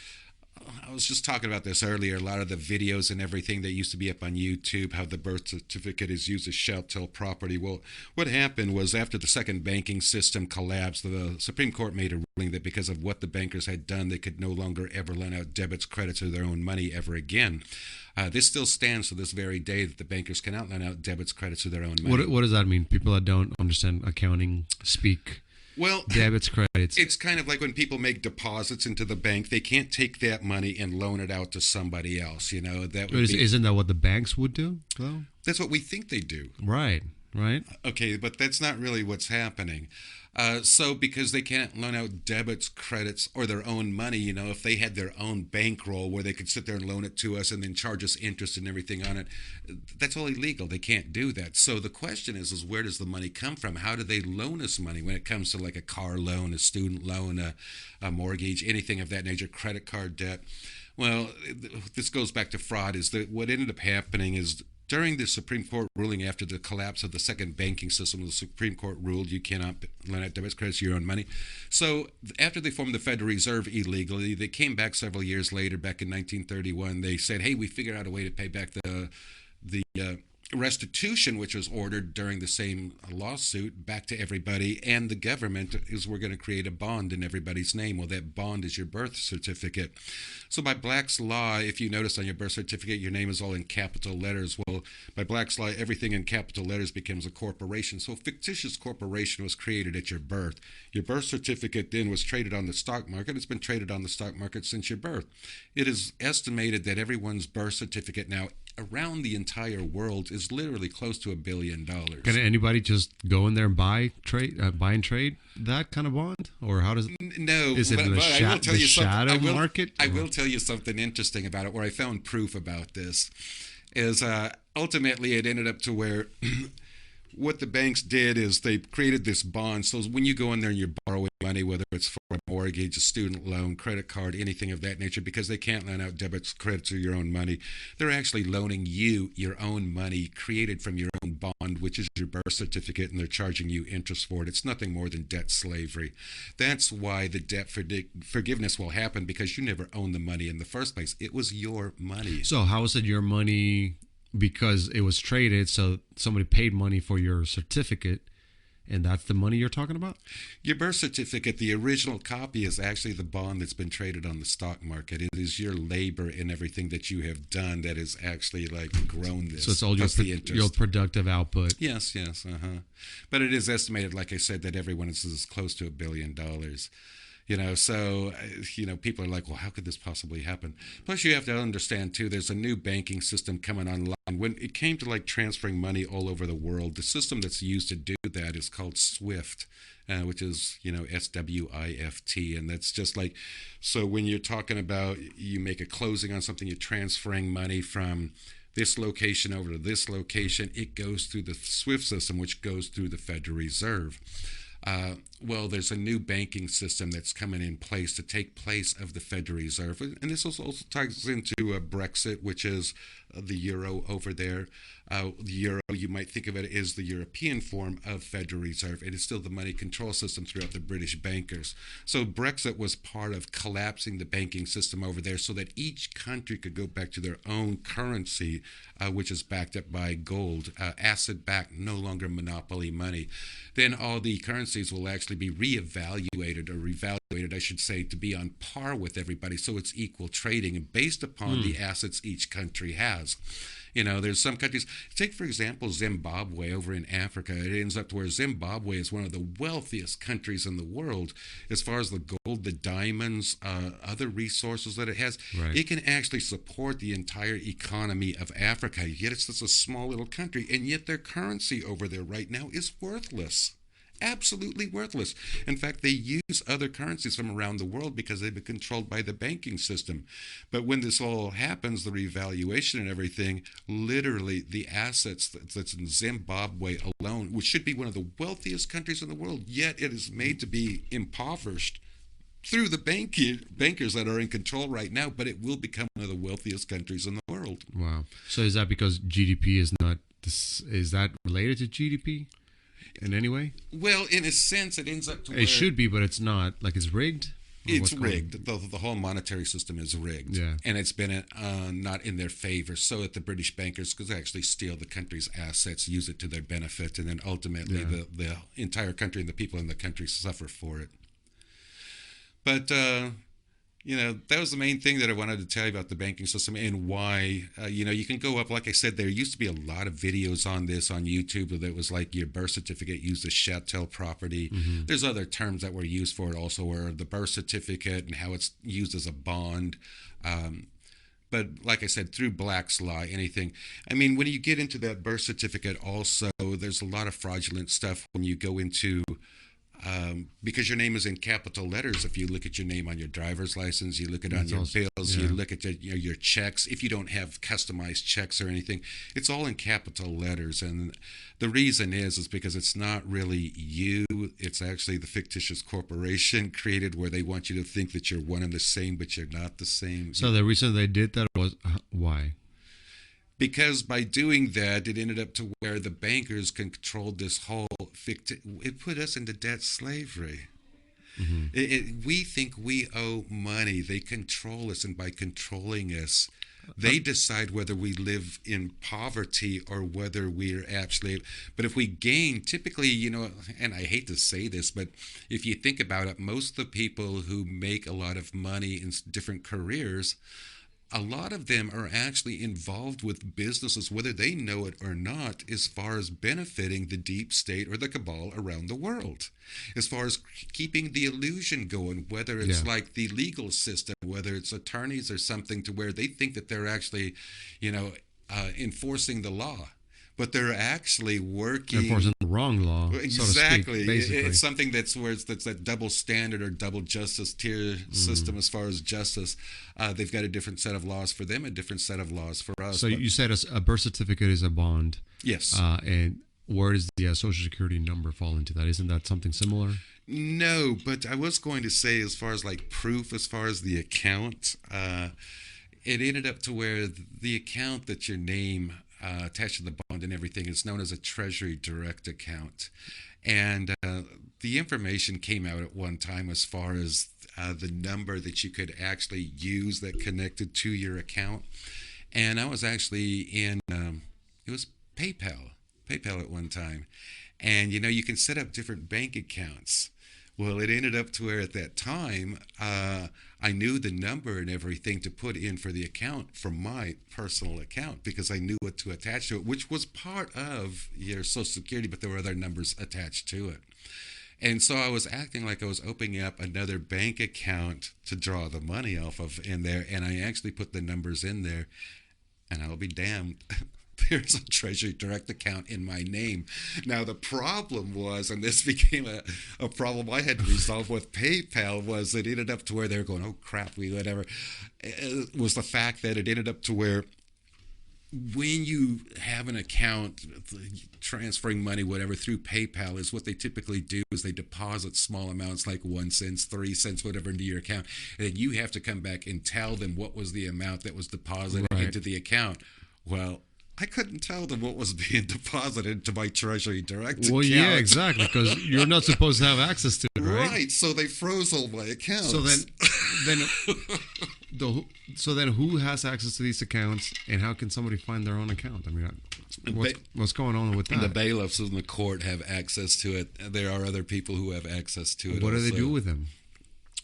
I was just talking about this earlier, a lot of the videos and everything that used to be up on YouTube, how the birth certificate is used as chattel property. Well, what happened was after the second banking system collapsed, the Supreme Court made a ruling that because of what the bankers had done, they could no longer ever lend out debits, credits, or their own money ever again. This still stands to this very day that the bankers cannot lend out debits, credits, or their own money. What does that mean? People that don't understand accounting speak. Well, Debits, credits. it's kind of like when people make deposits into the bank, they can't take that money and loan it out to somebody else. That would be, Isn't that what the banks would do, though? that's what we think they do. Right. Okay, but that's not really what's happening. So because they can't loan out debits, credits, or their own money, if they had their own bankroll where they could sit there and loan it to us and then charge us interest and everything on it, that's all illegal. They can't do that. So the question is where does the money come from? How do they loan us money when it comes to like a car loan, a student loan, a mortgage, anything of that nature, credit card debt? Well, this goes back to fraud. Is that what ended up happening is during the Supreme Court ruling after the collapse of the second banking system, the Supreme Court ruled you cannot lend out debits, credits, your own money. So after they formed the Federal Reserve illegally, they came back several years later, back in 1931. They said, hey, we figured out a way to pay back the restitution, which was ordered during the same lawsuit, back to everybody, and the government is we're going to create a bond in everybody's name. Well, that bond is your birth certificate. So by Black's Law, if you notice on your birth certificate, your name is all in capital letters. Well, by Black's Law, everything in capital letters becomes a corporation. So a fictitious corporation was created at your birth. Your birth certificate then was traded on the stock market. It's been traded on the stock market since your birth. It is estimated that everyone's birth certificate now around the entire world is literally close to $1 billion. Can anybody just go in there and buy and trade that kind of bond, or how does? No, Is it the shadow market? I will tell you something interesting about it. Where I found proof about this is ultimately it ended up to where what the banks did is they created this bond. So when you go in there and you're borrowing money, money, whether it's for a mortgage, a student loan, credit card, anything of that nature, because they can't loan out debits, credits, or your own money. They're actually loaning you your own money created from your own bond, which is your birth certificate, and they're charging you interest for it. It's nothing more than debt slavery. That's why the debt forgiveness will happen, because you never owned the money in the first place. It was your money. So how is it your money because it was traded? So somebody paid money for your certificate, and that's the money you're talking about? Your birth certificate, the original copy, is actually the bond that's been traded on the stock market. It is your labor and everything that you have done that has actually like grown this. So it's all your productive output. Yes. But it is estimated, like I said, that everyone is close to $1 billion. So people are like, well, how could this possibly happen? Plus, you have to understand, too, there's a new banking system coming online. When it came to like transferring money all over the world, the system that's used to do that is called SWIFT, which is, SWIFT. And that's just like, so when you're talking about you make a closing on something, you're transferring money from this location over to this location, it goes through the SWIFT system, which goes through the Federal Reserve. Well, there's a new banking system that's coming in place to take place of the Federal Reserve. And this also ties into Brexit, which is the euro over there. The euro, you might think of it as the European form of Federal Reserve. It is still the money control system throughout the British bankers. So Brexit was part of collapsing the banking system over there so that each country could go back to their own currency, which is backed up by gold, asset-backed, no longer monopoly money. Then all the currencies will actually be reevaluated, or revaluated, I should say, to be on par with everybody. So it's equal trading and based upon the assets each country has. There's some countries, take for example Zimbabwe over in Africa. It ends up to where Zimbabwe is one of the wealthiest countries in the world as far as the gold, the diamonds, other resources that it has. Right. It can actually support the entire economy of Africa, yet it's just a small little country, and yet their currency over there right now is worthless. Absolutely worthless. In fact, they use other currencies from around the world because they've been controlled by the banking system. But when this all happens, the revaluation and everything, literally the assets that's in Zimbabwe alone, which should be one of the wealthiest countries in the world, yet it is made to be impoverished through the bankers that are in control right now, but it will become one of the wealthiest countries in the world. Wow. So is that because GDP is not, is that related to GDP? In any way? Well, in a sense, it ends up to where... It should be, but it's not. Like, it's rigged? It's rigged. The whole monetary system is rigged. Yeah. And it's been not in their favor. So that the British bankers could actually steal the country's assets, use it to their benefit, and then ultimately the entire country and the people in the country suffer for it. But... that was the main thing that I wanted to tell you about the banking system and why, you can go up, like I said, there used to be a lot of videos on this on YouTube that was like your birth certificate used as chattel property. Mm-hmm. There's other terms that were used for it also, where the birth certificate and how it's used as a bond. But like I said, through Black's Law, anything. I mean, when you get into that birth certificate also, there's a lot of fraudulent stuff when you go into... because your name is in capital letters. If you look at your name on your driver's license, you look at it on your bills, you look at your checks. If you don't have customized checks or anything, it's all in capital letters. And the reason is because it's not really you. It's actually the fictitious corporation created where they want you to think that you're one and the same, but you're not the same. So the reason they did that was why? Because by doing that, it ended up to where the bankers controlled this whole it put us into debt slavery. Mm-hmm. We think we owe money. They control us, and by controlling us, they decide whether we live in poverty or whether we're actually... But if we gain, typically, and I hate to say this, but if you think about it, most of the people who make a lot of money in different careers... a lot of them are actually involved with businesses, whether they know it or not, as far as benefiting the deep state or the cabal around the world, as far as keeping the illusion going, whether it's like the legal system, whether it's attorneys or something, to where they think that they're actually, enforcing the law. But they're actually working... Enforcing the wrong law, exactly. So to speak, it's something that's that double standard or double justice tier system as far as justice. They've got a different set of laws for them, a different set of laws for us. So you said a birth certificate is a bond. Yes. And where does the Social Security number fall into that? Isn't that something similar? No, but I was going to say, as far as like proof, as far as the account, it ended up to where the account that your name attached to the bond and everything is known as a Treasury Direct account. And the information came out at one time as far as the number that you could actually use that connected to your account. And I was actually in, it was PayPal at one time. And you can set up different bank accounts. Well, it ended up to where at that time, I knew the number and everything to put in for the account from my personal account because I knew what to attach to it, which was part of your Social Security, but there were other numbers attached to it. And so I was acting like I was opening up another bank account to draw the money off of in there, and I actually put the numbers in there, and I'll be damned. There's a Treasury Direct account in my name. Now, the problem was, and this became a problem I had to resolve with PayPal, was it ended up to where they were going, oh, crap, whatever. It was the fact that it ended up to where when you have an account transferring money, whatever, through PayPal, is what they typically do is they deposit small amounts like 1 cent, 3 cents, whatever, into your account. And then you have to come back and tell them what was the amount that was deposited into the account. Well, I couldn't tell them what was being deposited into my Treasury Direct account. Well, yeah, exactly, because you're not supposed to have access to it, right? Right, so they froze all my accounts. So then, who has access to these accounts, and how can somebody find their own account? I mean, what's going on with that? The bailiffs in the court have access to it. There are other people who have access to it. What do they do with them?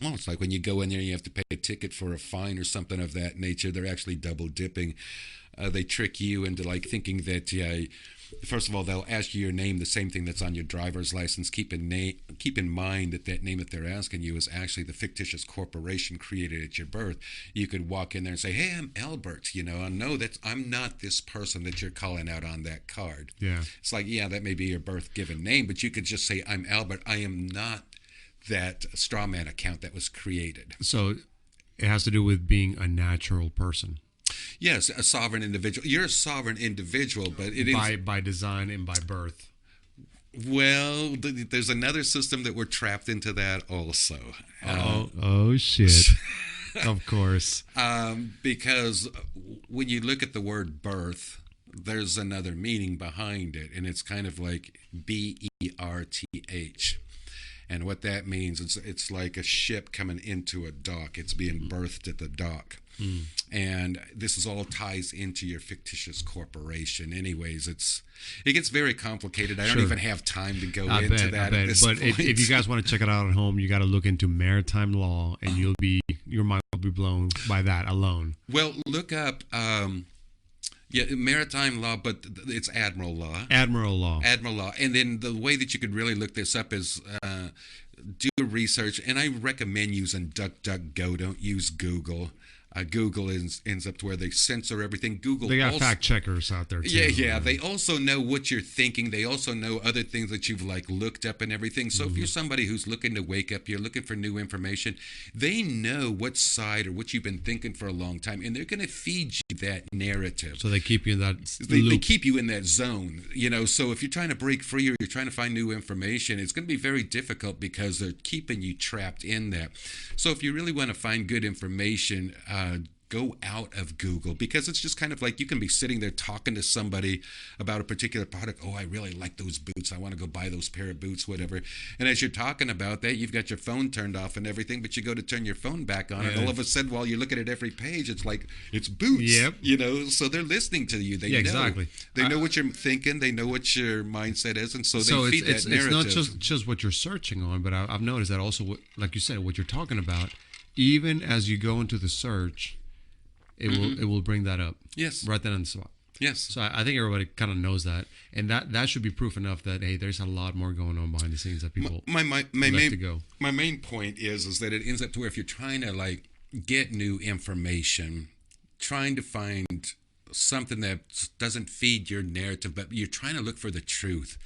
Well, it's like when you go in there, you have to pay a ticket for a fine or something of that nature. They're actually double dipping. They trick you into like thinking that, first of all, they'll ask you your name, the same thing that's on your driver's license. Keep in mind that name that they're asking you is actually the fictitious corporation created at your birth. You could walk in there and say, hey, I'm Albert, no, I'm not this person that you're calling out on that card. Yeah. It's like, yeah, that may be your birth given name, but you could just say, I'm Albert. I am not that straw man account that was created. So it has to do with being a natural person. Yes, a sovereign individual. You're a sovereign individual, but it is by design and by birth. Well, there's another system that we're trapped into that also. Oh shit! Of course. Because when you look at the word birth, there's another meaning behind it, and it's kind of like BERTH. And what that means, it's like a ship coming into a dock. It's being berthed at the dock. And this is all ties into your fictitious corporation. Anyways, it gets very complicated. I don't even have time to go into that at this point. But if you guys want to check it out at home, you got to look into maritime law, and your mind will be blown by that alone. Well, look up maritime law, but it's admiral law. Admiral law. And then the way that you could really look this up is do research, and I recommend using DuckDuckGo. Don't use Google. Google ends up to where they censor everything. They got fact checkers out there too. Yeah. They also know what you're thinking. They also know other things that you've like looked up and everything. So if you're somebody who's looking to wake up, you're looking for new information, they know what side or what you've been thinking for a long time, and they're going to feed you that narrative. So they keep you in that They keep you in that zone. So if you're trying to break free or you're trying to find new information, it's going to be very difficult because they're keeping you trapped in that. So if you really want to find good information, go out of Google, because it's just kind of like you can be sitting there talking to somebody about a particular product. Oh, I really like those boots. I want to go buy those pair of boots, whatever. And as you're talking about that, you've got your phone turned off and everything, but you go to turn your phone back on, and all of a sudden, while you're looking at every page, it's like, it's boots. Yep. So they're listening to you. They know. Exactly. They know what you're thinking. They know what your mindset is, and so they feed that narrative. It's not just what you're searching on, but I've noticed that also, like you said, what you're talking about, even as you go into the search, it will bring that up. Yes. Right then on the spot. Yes. So I think everybody kind of knows that, and that should be proof enough that, hey, there's a lot more going on behind the scenes that people my main point is that it ends up to where if you're trying to like get new information, trying to find something that doesn't feed your narrative, but you're trying to look for the truth.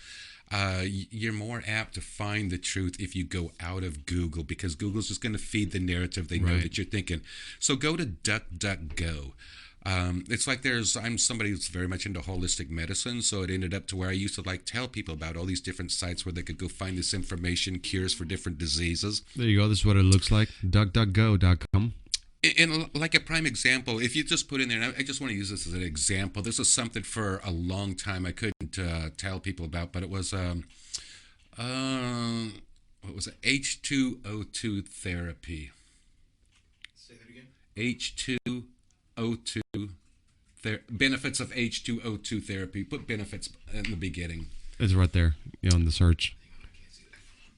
You're more apt to find the truth if you go out of Google, because Google's just going to feed the narrative they know that you're thinking. So go to DuckDuckGo. It's like I'm somebody who's very much into holistic medicine, so it ended up to where I used to like tell people about all these different sites where they could go find this information, cures for different diseases. There you go. This is what it looks like. DuckDuckGo.com. And like a prime example, if you just put in there, and I just want to use this as an example. This is something for a long time I couldn't tell people about, but it was what was it? H2O2 therapy. Say that again. H2O2 benefits of H2O2 therapy. Put benefits in the beginning. It's right there on the search.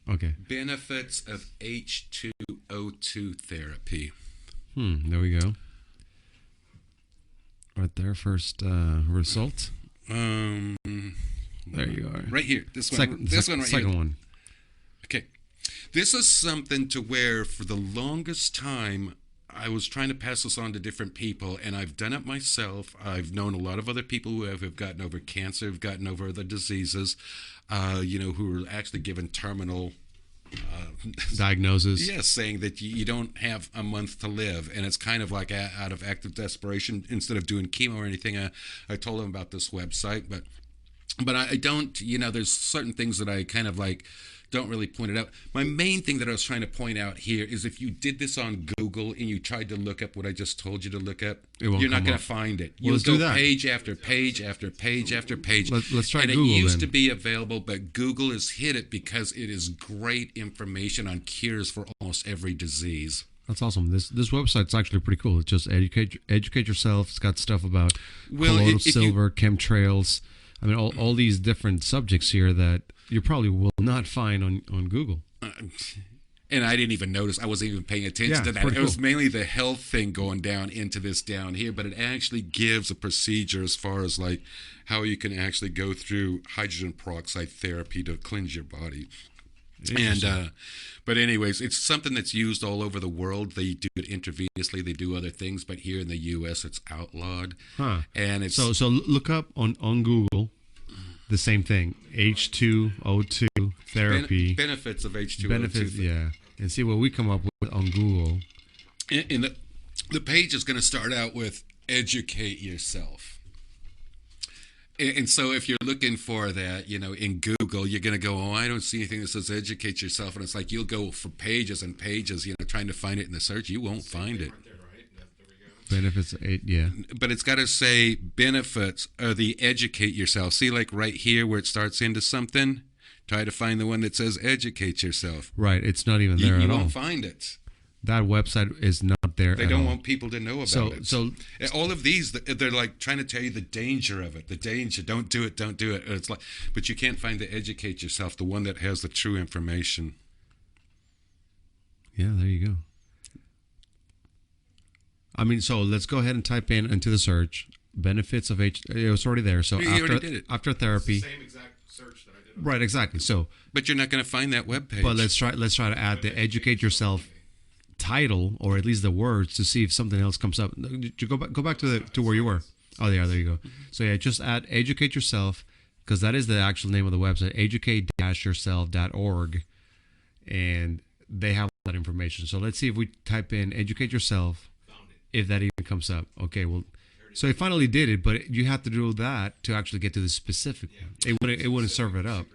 Okay. Benefits of H2O2 therapy. There we go. Right there, first result. There you are. Right here. This one. This one right here. Second one. Okay. This is something to where for the longest time I was trying to pass this on to different people, and I've done it myself. I've known a lot of other people who have gotten over cancer, have gotten over other diseases, who are actually given terminal diagnosis. Yes, saying that you don't have a month to live, and it's kind of like out of active desperation. Instead of doing chemo or anything, I told them about this website, but I don't. There's certain things that I kind of like don't really point it out. My main thing that I was trying to point out here is if you did this on Google and you tried to look up what I just told you to look up, you're not going to find it. You'll go page after page after page after page. Let's try and Google. And it used then. to be available, but Google has hit it because it is great information on cures for almost every disease. That's awesome. This website's actually pretty cool. It's just educate yourself. It's got stuff about colloidal silver, chemtrails. I mean, all these different subjects here that you probably will not find on Google. And I didn't even notice. I wasn't even paying attention to that. It was mainly the health thing going down into this down here, but it actually gives a procedure as far as like how you can actually go through hydrogen peroxide therapy to cleanse your body. And but anyways, it's something that's used all over the world. They do it intravenously. They do other things, but here in the U.S., it's outlawed. And it's so look up on Google the same thing, H2O2 therapy. Benefits of H2O2. Benefits, yeah, and see what we come up with on Google. And the page is going to start out with educate yourself. And so if you're looking for that, in Google, you're going to go, I don't see anything that says educate yourself. And it's like you'll go for pages and pages, trying to find it in the search. You won't find it. Benefits, yeah. But it's got to say benefits or the educate yourself. See, like right here where it starts into something, try to find the one that says educate yourself. Right. It's not even there at all. You won't find it. That website is not there. They don't want people to know about it. So all of these, they're like trying to tell you the danger of it. The danger. Don't do it. Don't do it. It's like, but you can't find the educate yourself, the one that has the true information. Yeah, there you go. I mean, so let's go ahead and type into the search benefits of H. It was already there. So after therapy, It's the same exact search that I did. Right, exactly. So, but you're not going to find that webpage. But let's try to add the educate yourself title, or at least the words, to see if something else comes up. Did you go back to where you were? Oh, yeah, there you go. So yeah, just add educate yourself, because that is the actual name of the website, educate-yourself.org, and they have all that information. So let's see if we type in educate yourself, if that even comes up. Okay, well, so it finally did it, but you have to do that to actually get to the specific one. It wouldn't serve it up.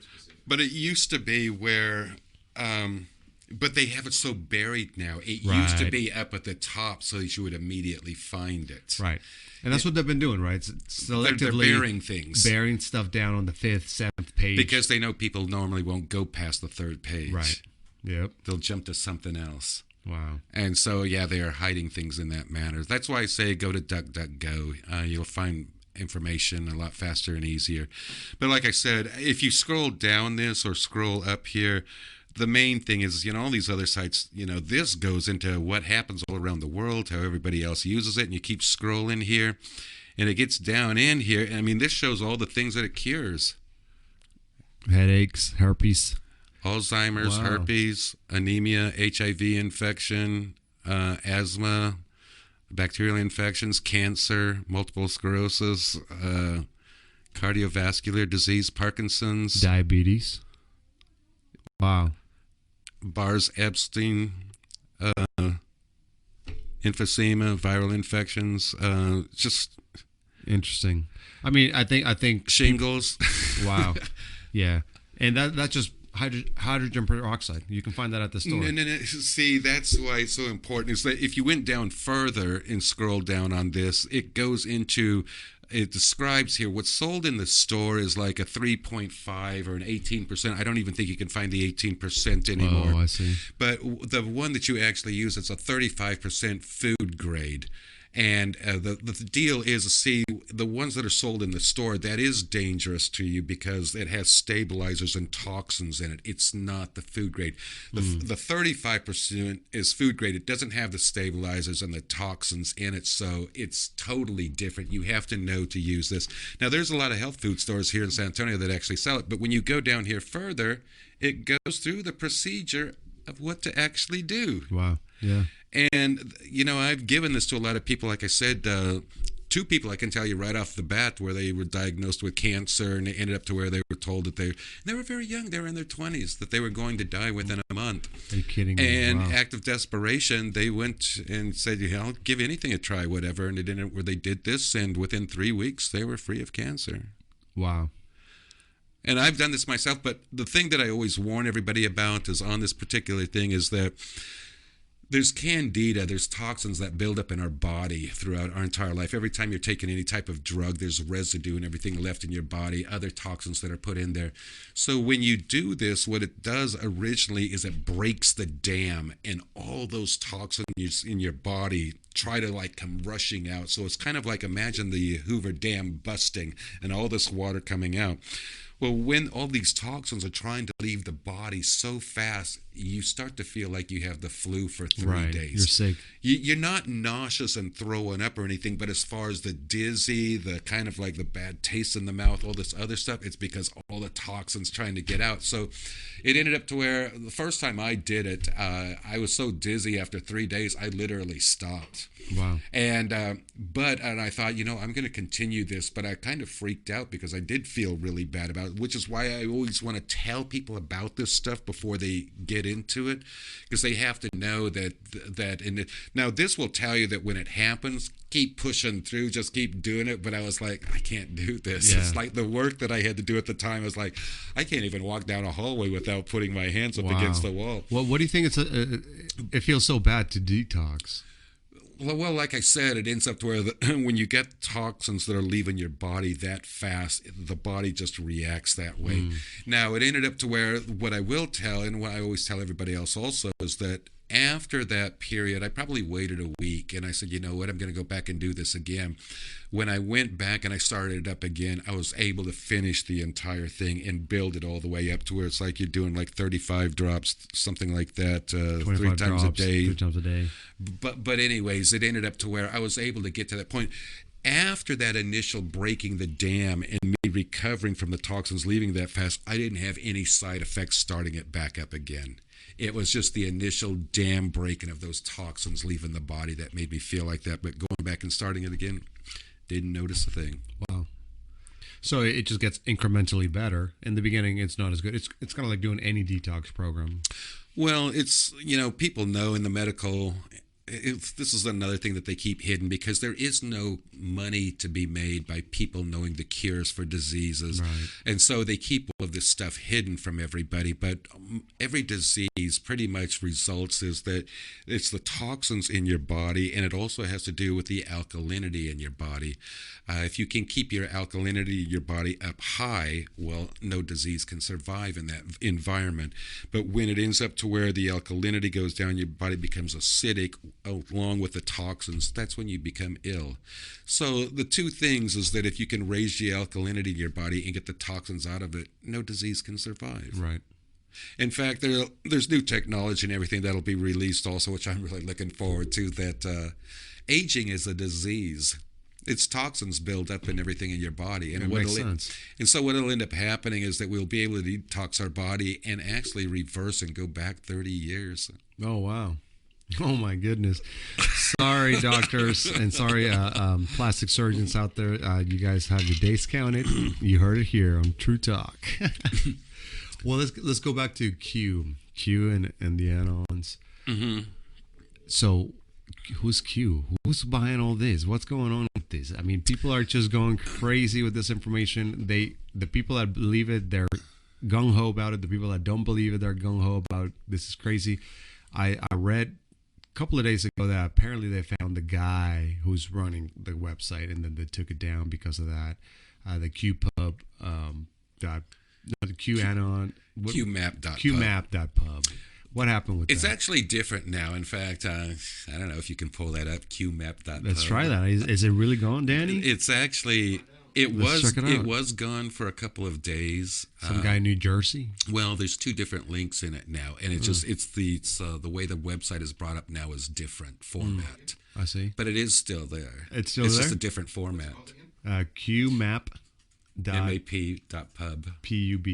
But it used to be where, but they have it so buried now. It Right. used to be up at the top so that you would immediately find it. Right. And that's what they've been doing, right? Selectively They're burying things. Burying stuff down on the 5th, 7th page. Because they know people normally won't go past the 3rd page. Right. Yep. They'll jump to something else. Wow. And so, yeah, they are hiding things in that manner. That's why I say go to DuckDuckGo. You'll find information a lot faster and easier. But like I said, if you scroll down this or scroll up here, the main thing is, all these other sites, this goes into what happens all around the world, how everybody else uses it, and you keep scrolling here, and it gets down in here. I mean, this shows all the things that it cures. Headaches, herpes. Alzheimer's, Wow. herpes, anemia, HIV infection, asthma, bacterial infections, cancer, multiple sclerosis, cardiovascular disease, Parkinson's, Diabetes. Wow. Bars Epstein, emphysema, viral infections, just Interesting. I mean, I think shingles. wow, yeah, and that's just hydrogen peroxide. You can find that at the store. No. See, that's why it's so important. Is that if you went down further and scrolled down on this, it goes into. It describes here what's sold in the store is like a 3.5 or an 18%. I don't even think you can find the 18% anymore. Oh, I see. But the one that you actually use, it's a 35% food grade. And the deal is, see, the ones that are sold in the store, that is dangerous to you because it has stabilizers and toxins in it. It's not the food grade. The 35% is food grade. It doesn't have the stabilizers and the toxins in it, so it's totally different. You have to know to use this. Now, there's a lot of health food stores here in San Antonio that actually sell it, but when you go down here further, it goes through the procedure of what to actually do. Wow. Yeah. And, I've given this to a lot of people. Like I said, 2 people I can tell you right off the bat where they were diagnosed with cancer and they ended up to where they were told that they were very young. They were in their 20s, that they were going to die within a month. Are you kidding me? And Wow. act of desperation, they went and said, I'll give anything a try, whatever. And they did this, and within 3 weeks, they were free of cancer. Wow. And I've done this myself, but the thing that I always warn everybody about is on this particular thing is that there's candida, there's toxins that build up in our body throughout our entire life. Every time you're taking any type of drug, there's residue and everything left in your body, other toxins that are put in there. So when you do this, what it does originally is it breaks the dam, and all those toxins in your body try to come rushing out. So it's kind of like, imagine the Hoover Dam busting and all this water coming out. Well, when all these toxins are trying to leave the body so fast, you start to feel like you have the flu for 3 days. You're sick. You're not nauseous and throwing up or anything, but as far as the dizzy, the kind of like the bad taste in the mouth, all this other stuff, it's because all the toxins trying to get out. So it ended up to where the first time I did it, I was so dizzy after 3 days, I literally stopped. Wow. And I thought, I'm going to continue this, but I kind of freaked out because I did feel really bad about it, which is why I always want to tell people about this stuff before they get into it, because they have to know that now this will tell you that when it happens, keep pushing through, just keep doing it. But I was like, I can't do this. Yeah. It's like the work that I had to do at the time. I was like, I can't even walk down a hallway without putting my hands up against the wall. What do you think it feels so bad to detox? Well, like I said, it ends up to where when you get toxins that are leaving your body that fast, the body just reacts that way. Now, it ended up to where what I will tell, and what I always tell everybody else also, is that after that period, I probably waited a week, and I said, you know what, I'm going to go back and do this again. When I went back and I started it up again, I was able to finish the entire thing and build it all the way up to where it's like you're doing like 35 drops, something like that, 3 times a day. 3 times a day. But anyways, it ended up to where I was able to get to that point. After that initial breaking the dam and me recovering from the toxins leaving that fast, I didn't have any side effects starting it back up again. It was just the initial dam breaking of those toxins leaving the body that made me feel like that. But going back and starting it again, didn't notice a thing. Wow. So it just gets incrementally better. In the beginning, it's not as good. It's kind of like doing any detox program. Well, it's, people know in the medical, this is another thing that they keep hidden, because there is no money to be made by people knowing the cures for diseases. Right. And so they keep all of this stuff hidden from everybody. But every disease pretty much results is that it's the toxins in your body, and it also has to do with the alkalinity in your body. If you can keep your alkalinity in your body up high, well, no disease can survive in that environment. But when it ends up to where the alkalinity goes down, your body becomes acidic along with the toxins, that's when you become ill. So the two things is that if you can raise the alkalinity in your body and get the toxins out of it, no disease can survive. Right. In fact, there's new technology and everything that'll be released also, which I'm really looking forward to, that aging is a disease. It's toxins build up in everything in your body. And it makes sense. And so what will end up happening is that we'll be able to detox our body and actually reverse and go back 30 years. Oh, wow. Oh, my goodness. Sorry, doctors, and sorry, plastic surgeons out there. You guys have your days counted. You heard it here on True Talk. Well, let's go back to Q and the add-ons. Mm-hmm. So who's Q? Who's buying all this? What's going on with this? I mean, people are just going crazy with this information. The people that believe it, they're gung ho about it. The people that don't believe it, they're gung ho about this is crazy. I read a couple of days ago that apparently they found the guy who's running the website, and then they took it down because of that. The QPub the QAnon QMap.pub. What happened with It's that? actually different now. In fact, I don't know if you can pull that up. QMap.pub. Let's try that. Is it really gone, Danny? It's actually it was gone for a couple of days. Some guy in New Jersey. Well, there's two different links in it now, and it's the way the website is brought up now is different format. I see. But it is still there. It's still It's there? just a different format. QMap. MAP.pub. PUB.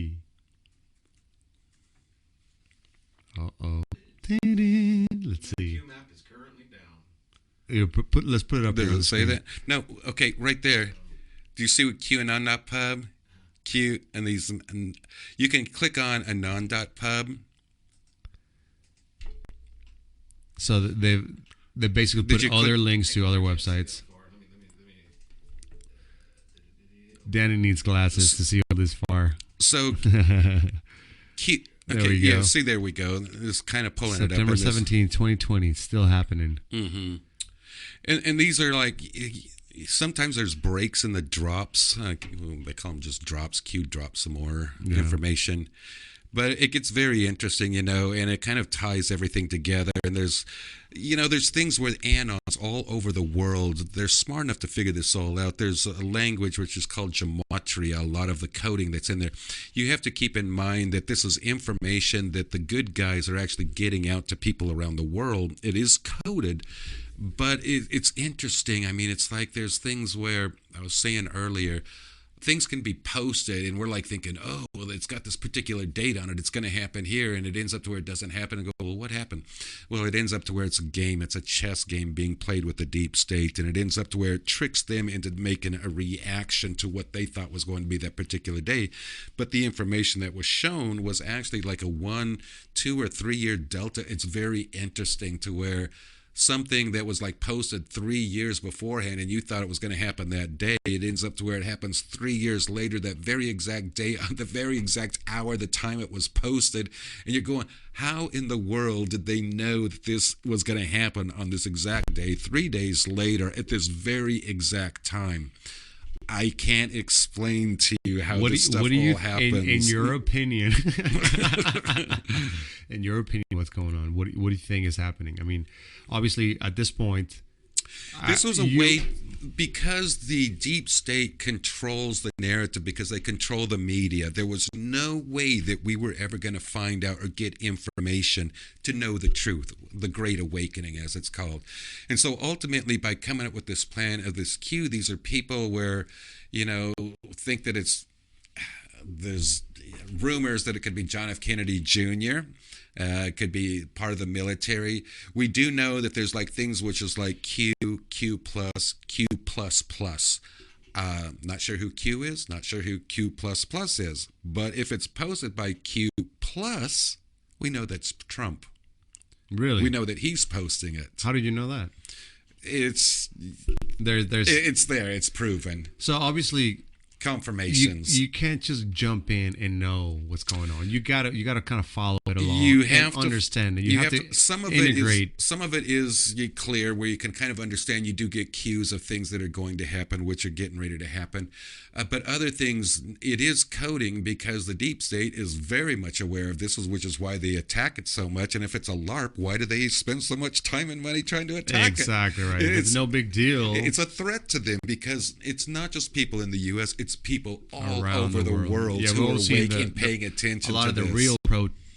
Uh-oh. Let's see. Q-Map is currently down. Let's put it up Does there. it say that? No. Okay, right there. Do you see what QAnon.pub? Q and these. And you can click on anon.pub. So they basically Did put you other click- links to other websites. Danny needs glasses to see all this far. So Q. There Okay, we yeah. go. See, there we go. It's kind of pulling it up. September on this. 17th, 2020. It's still happening. Mm-hmm. And these are like, sometimes there's breaks in the drops. They call them just drops. Q drops some more information. But it gets very interesting, and it kind of ties everything together. And there's things where anons all over the world, they're smart enough to figure this all out. There's a language which is called gematria, a lot of the coding that's in there. You have to keep in mind that this is information that the good guys are actually getting out to people around the world. It is coded, but it's interesting. I mean, it's like there's things where, I was saying earlier, things can be posted and we're like thinking, oh, well, it's got this particular date on it. It's going to happen here. And it ends up to where it doesn't happen and go, well, what happened? Well, it ends up to where it's a game. It's a chess game being played with the deep state. And it ends up to where it tricks them into making a reaction to what they thought was going to be that particular day. But the information that was shown was actually like a 1, 2, or 3 year delta. It's very interesting to where something that was like posted 3 years beforehand and you thought it was going to happen that day, it ends up to where it happens 3 years later, that very exact day, on the very exact hour, the time it was posted. And you're going, how in the world did they know that this was going to happen on this exact day, 3 days later, at this very exact time? I can't explain to you how this stuff all happens. In your opinion, what's going on? What do you think is happening? I mean, obviously, at this point, this was a way, because the deep state controls the narrative, because they control the media, there was no way that we were ever going to find out or get information to know the truth, the Great Awakening, as it's called. And so ultimately, by coming up with this plan of this Q, these are people where, think that there's rumors that it could be John F. Kennedy Jr., it could be part of the military. We do know that there's like things which is like Q, Q plus, Q plus plus. Not sure who Q is, not sure who Q plus plus is. But if it's posted by Q plus, we know that's Trump. Really? We know that he's posting it. How did you know that? It's there. It's proven. So obviously, confirmations. You can't just jump in and know what's going on. You gotta kind of follow it along. You have to understand it. You have to some of integrate. Some of it is clear, where you can kind of understand. You do get cues of things that are going to happen, which are getting ready to happen. But other things, it is coding, because the deep state is very much aware of this, which is why they attack it so much. And if it's a LARP, why do they spend so much time and money trying to attack it? Exactly right. It's no big deal. It's a threat to them, because it's not just people in the U.S., it's people all around over the world yeah, who are seen awake and paying attention to a lot of the this. real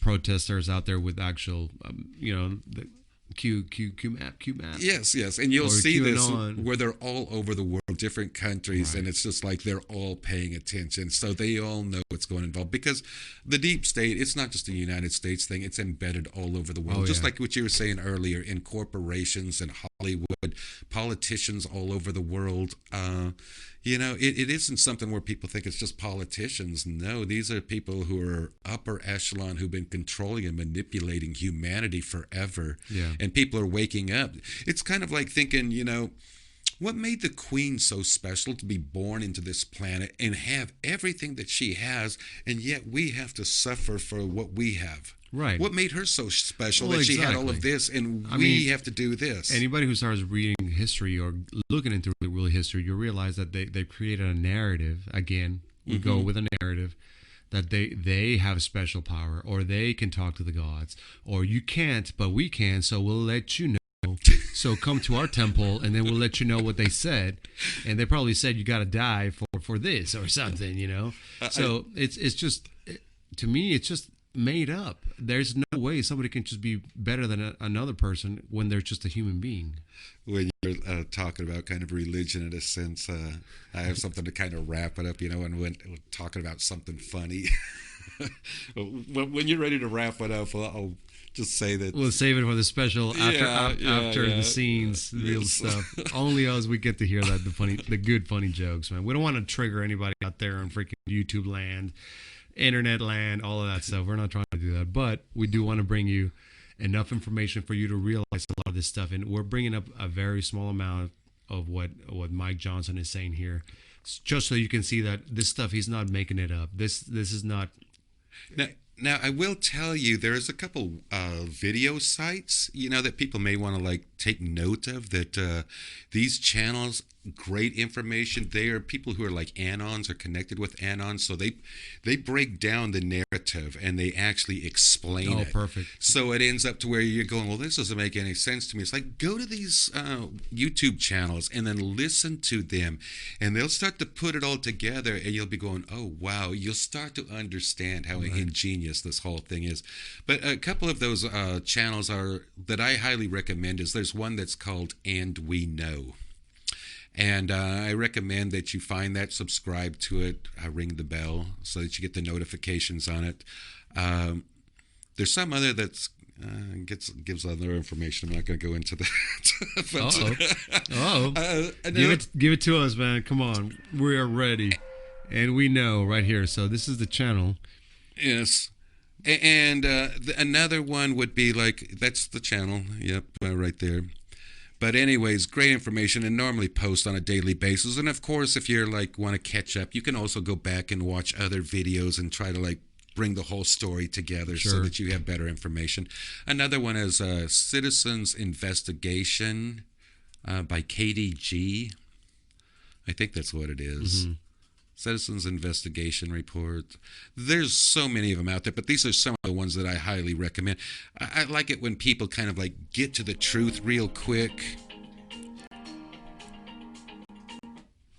protesters out there with actual, the Q map. Yes, and you'll see this QAnon. where they're all over the world, different countries, Right. and it's just like they're all paying attention. So they all know what's going involved, because the deep state, it's not just a United States thing, it's embedded all over the world. Just like what you were saying earlier, in corporations and Hollywood, politicians all over the world. It isn't something where people think it's just politicians. No, these are people who are upper echelon who've been controlling and manipulating humanity forever. Yeah. And people are waking up. It's kind of like thinking, what made the queen so special to be born into this planet and have everything that she has, and yet we have to suffer for what we have? Right. What made her so special Well, that she had all exactly. of this and I we mean, have to do this? Anybody who starts reading history or looking into real history, you realize that they created a narrative. Again, we go with a narrative that they have special power, or they can talk to the gods, or you can't, but we can, so we'll let you know. So come to our temple, and then we'll let you know what they said. And they probably said you got to die for this or something, So it's just, to me, it's just made up. There's no way somebody can just be better than another person when they're just a human being. When you're talking about kind of religion in a sense, I have something to kind of wrap it up, and when talking about something funny. When you're ready to wrap it up, I'll just say that We'll save it for the special after yeah. the scenes, real Yes. stuff. Only us we get to hear that the good funny jokes, man. We don't want to trigger anybody out there on freaking YouTube land, internet land, all of that stuff. We're not trying to do that, but we do want to bring you enough information for you to realize a lot of this stuff, and we're bringing up a very small amount of what Mike Johnson is saying here, just so you can see that this stuff, he's not making it up. This is not. Now, I will tell you, there's a couple video sites, that people may want to take note of. That these channels, great information. They are people who are like anons or connected with anons, so they break down the narrative and they actually explain it. Oh, perfect. So it ends up to where you're going, well, this doesn't make any sense to me. It's like, go to these YouTube channels and then listen to them, and they'll start to put it all together, and you'll be going, oh, wow. You'll start to understand how ingenious this whole thing is. But a couple of those channels that I highly recommend there's one that's called And We Know. And I recommend that you find that, subscribe to it, ring the bell so that you get the notifications on it. There's some other that's gives other information. I'm not going to go into that. Give it to us, man. Come on, we are ready, and we know right here. So this is the channel. Yes. And another one would be that's the channel. Yep, right there. But anyways, great information, and normally post on a daily basis. And of course, if you're want to catch up, you can also go back and watch other videos and try to bring the whole story together so that you have better information. Another one is Citizens Investigation by KDG. I think that's what it is. Mm-hmm. Citizens Investigation Report. There's so many of them out there, but these are some of the ones that I highly recommend. I like it when people kind of get to the truth real quick.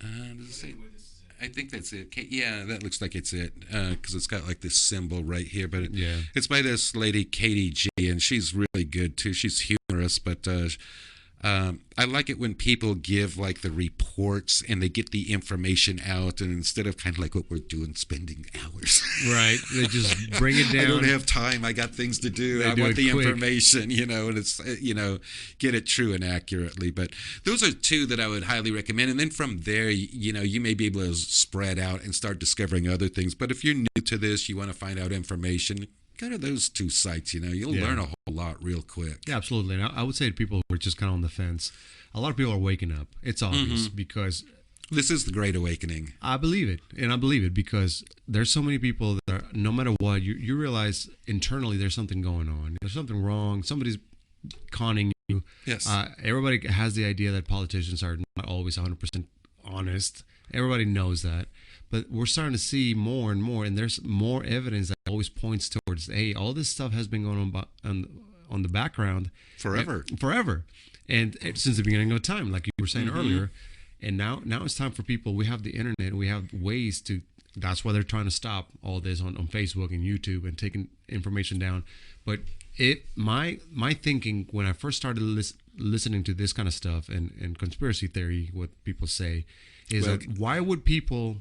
Does it say? I think that's it. Yeah, that looks like it's it, because it's got this symbol right here. But it's by this lady, Katie G, and she's really good too. She's humorous, but I like it when people give the reports and they get the information out, and instead of kind of what we're doing, spending hours. Right. They just bring it down. I don't have time. I got things to do. I want the information, and it's, get it true and accurately. But those are two that I would highly recommend. And then from there, you may be able to spread out and start discovering other things. But if you're new to this, you want to find out information, go to those two sites. You'll learn a whole lot real quick. Yeah, absolutely. And I would say to people who are just kind of on the fence, a lot of people are waking up. It's obvious because this is the Great Awakening. I believe it, and I believe it because there's so many people that are, no matter what, you realize internally there's something going on. There's something wrong. Somebody's conning you. Yes. Everybody has the idea that politicians are not always 100% honest. Everybody knows that. But we're starting to see more and more, and there's more evidence that always points towards, hey, all this stuff has been going on the background forever. And since the beginning of time, like you were saying earlier. And now it's time for people. We have the internet. We have ways to. That's why they're trying to stop all this on Facebook and YouTube and taking information down. But my thinking when I first started listening to this kind of stuff and conspiracy theory, what people say, is that why would people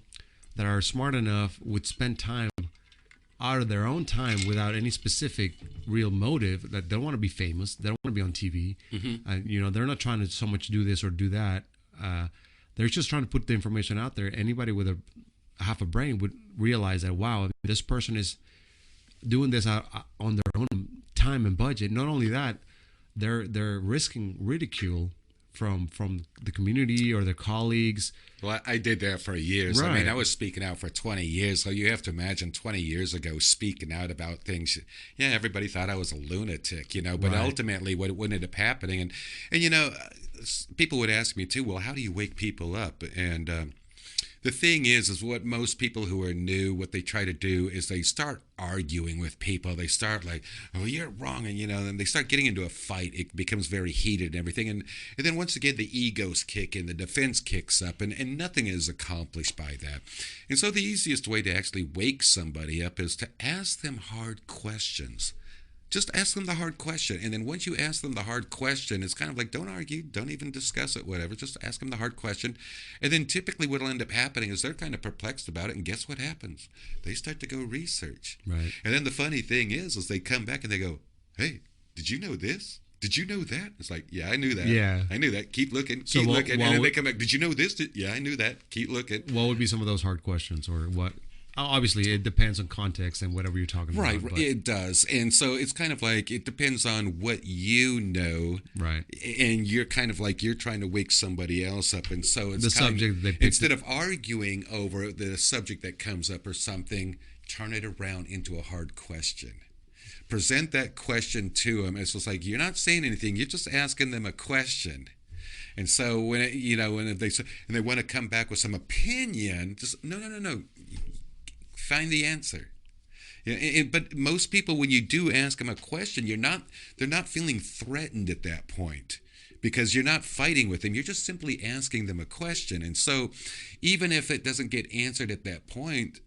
that are smart enough would spend time out of their own time without any specific real motive, that they don't want to be famous, they don't want to be on TV, they're not trying to so much do this or do that. they're just trying to put the information out there. Anybody with a half a brain would realize that, wow, this person is doing this on their own time and budget. Not only that, they're risking ridicule from the community or their colleagues. Well, I did that for years. I Right. mean, I was speaking out for 20 years. So you have to imagine 20 years ago speaking out about things. Yeah, everybody thought I was a lunatic, but Right. ultimately what ended up happening. And people would ask me too, well, how do you wake people up? And the thing is what most people who are new, what they try to do is they start arguing with people. They start like, oh, you're wrong. And, then they start getting into a fight. It becomes very heated and everything. And then once again, the egos kick in, the defense kicks up, and nothing is accomplished by that. And so the easiest way to actually wake somebody up is to ask them hard questions. Just ask them the hard question. And then once you ask them the hard question, it's kind of like, don't argue, don't even discuss it, whatever. Just ask them the hard question. And then typically what will end up happening is they're kind of perplexed about it. And guess what happens? They start to go research. Right. And then the funny thing is they come back and they go, hey, did you know this? Did you know that? It's like, yeah, I knew that. Yeah. I knew that. Keep looking. So Keep what- looking. what And then would- they come back, did you know this? Yeah, I knew that. Keep looking. What would be some of those hard questions, or what? Obviously, it depends on context and whatever you're talking Right, about. But, it does. And so it's kind of like it depends on what you know. right. And you're kind of like you're trying to wake somebody else up. And so it's The kind subject of, they picked. instead of arguing over the subject that comes up or something, turn it around into a hard question. Present that question to them. It's just like you're not saying anything. You're just asking them a question. And so when they want to come back with some opinion, just no. Find the answer. But most people, when you do ask them a question, they're not feeling threatened at that point because you're not fighting with them. You're just simply asking them a question. And so even if it doesn't get answered at that point,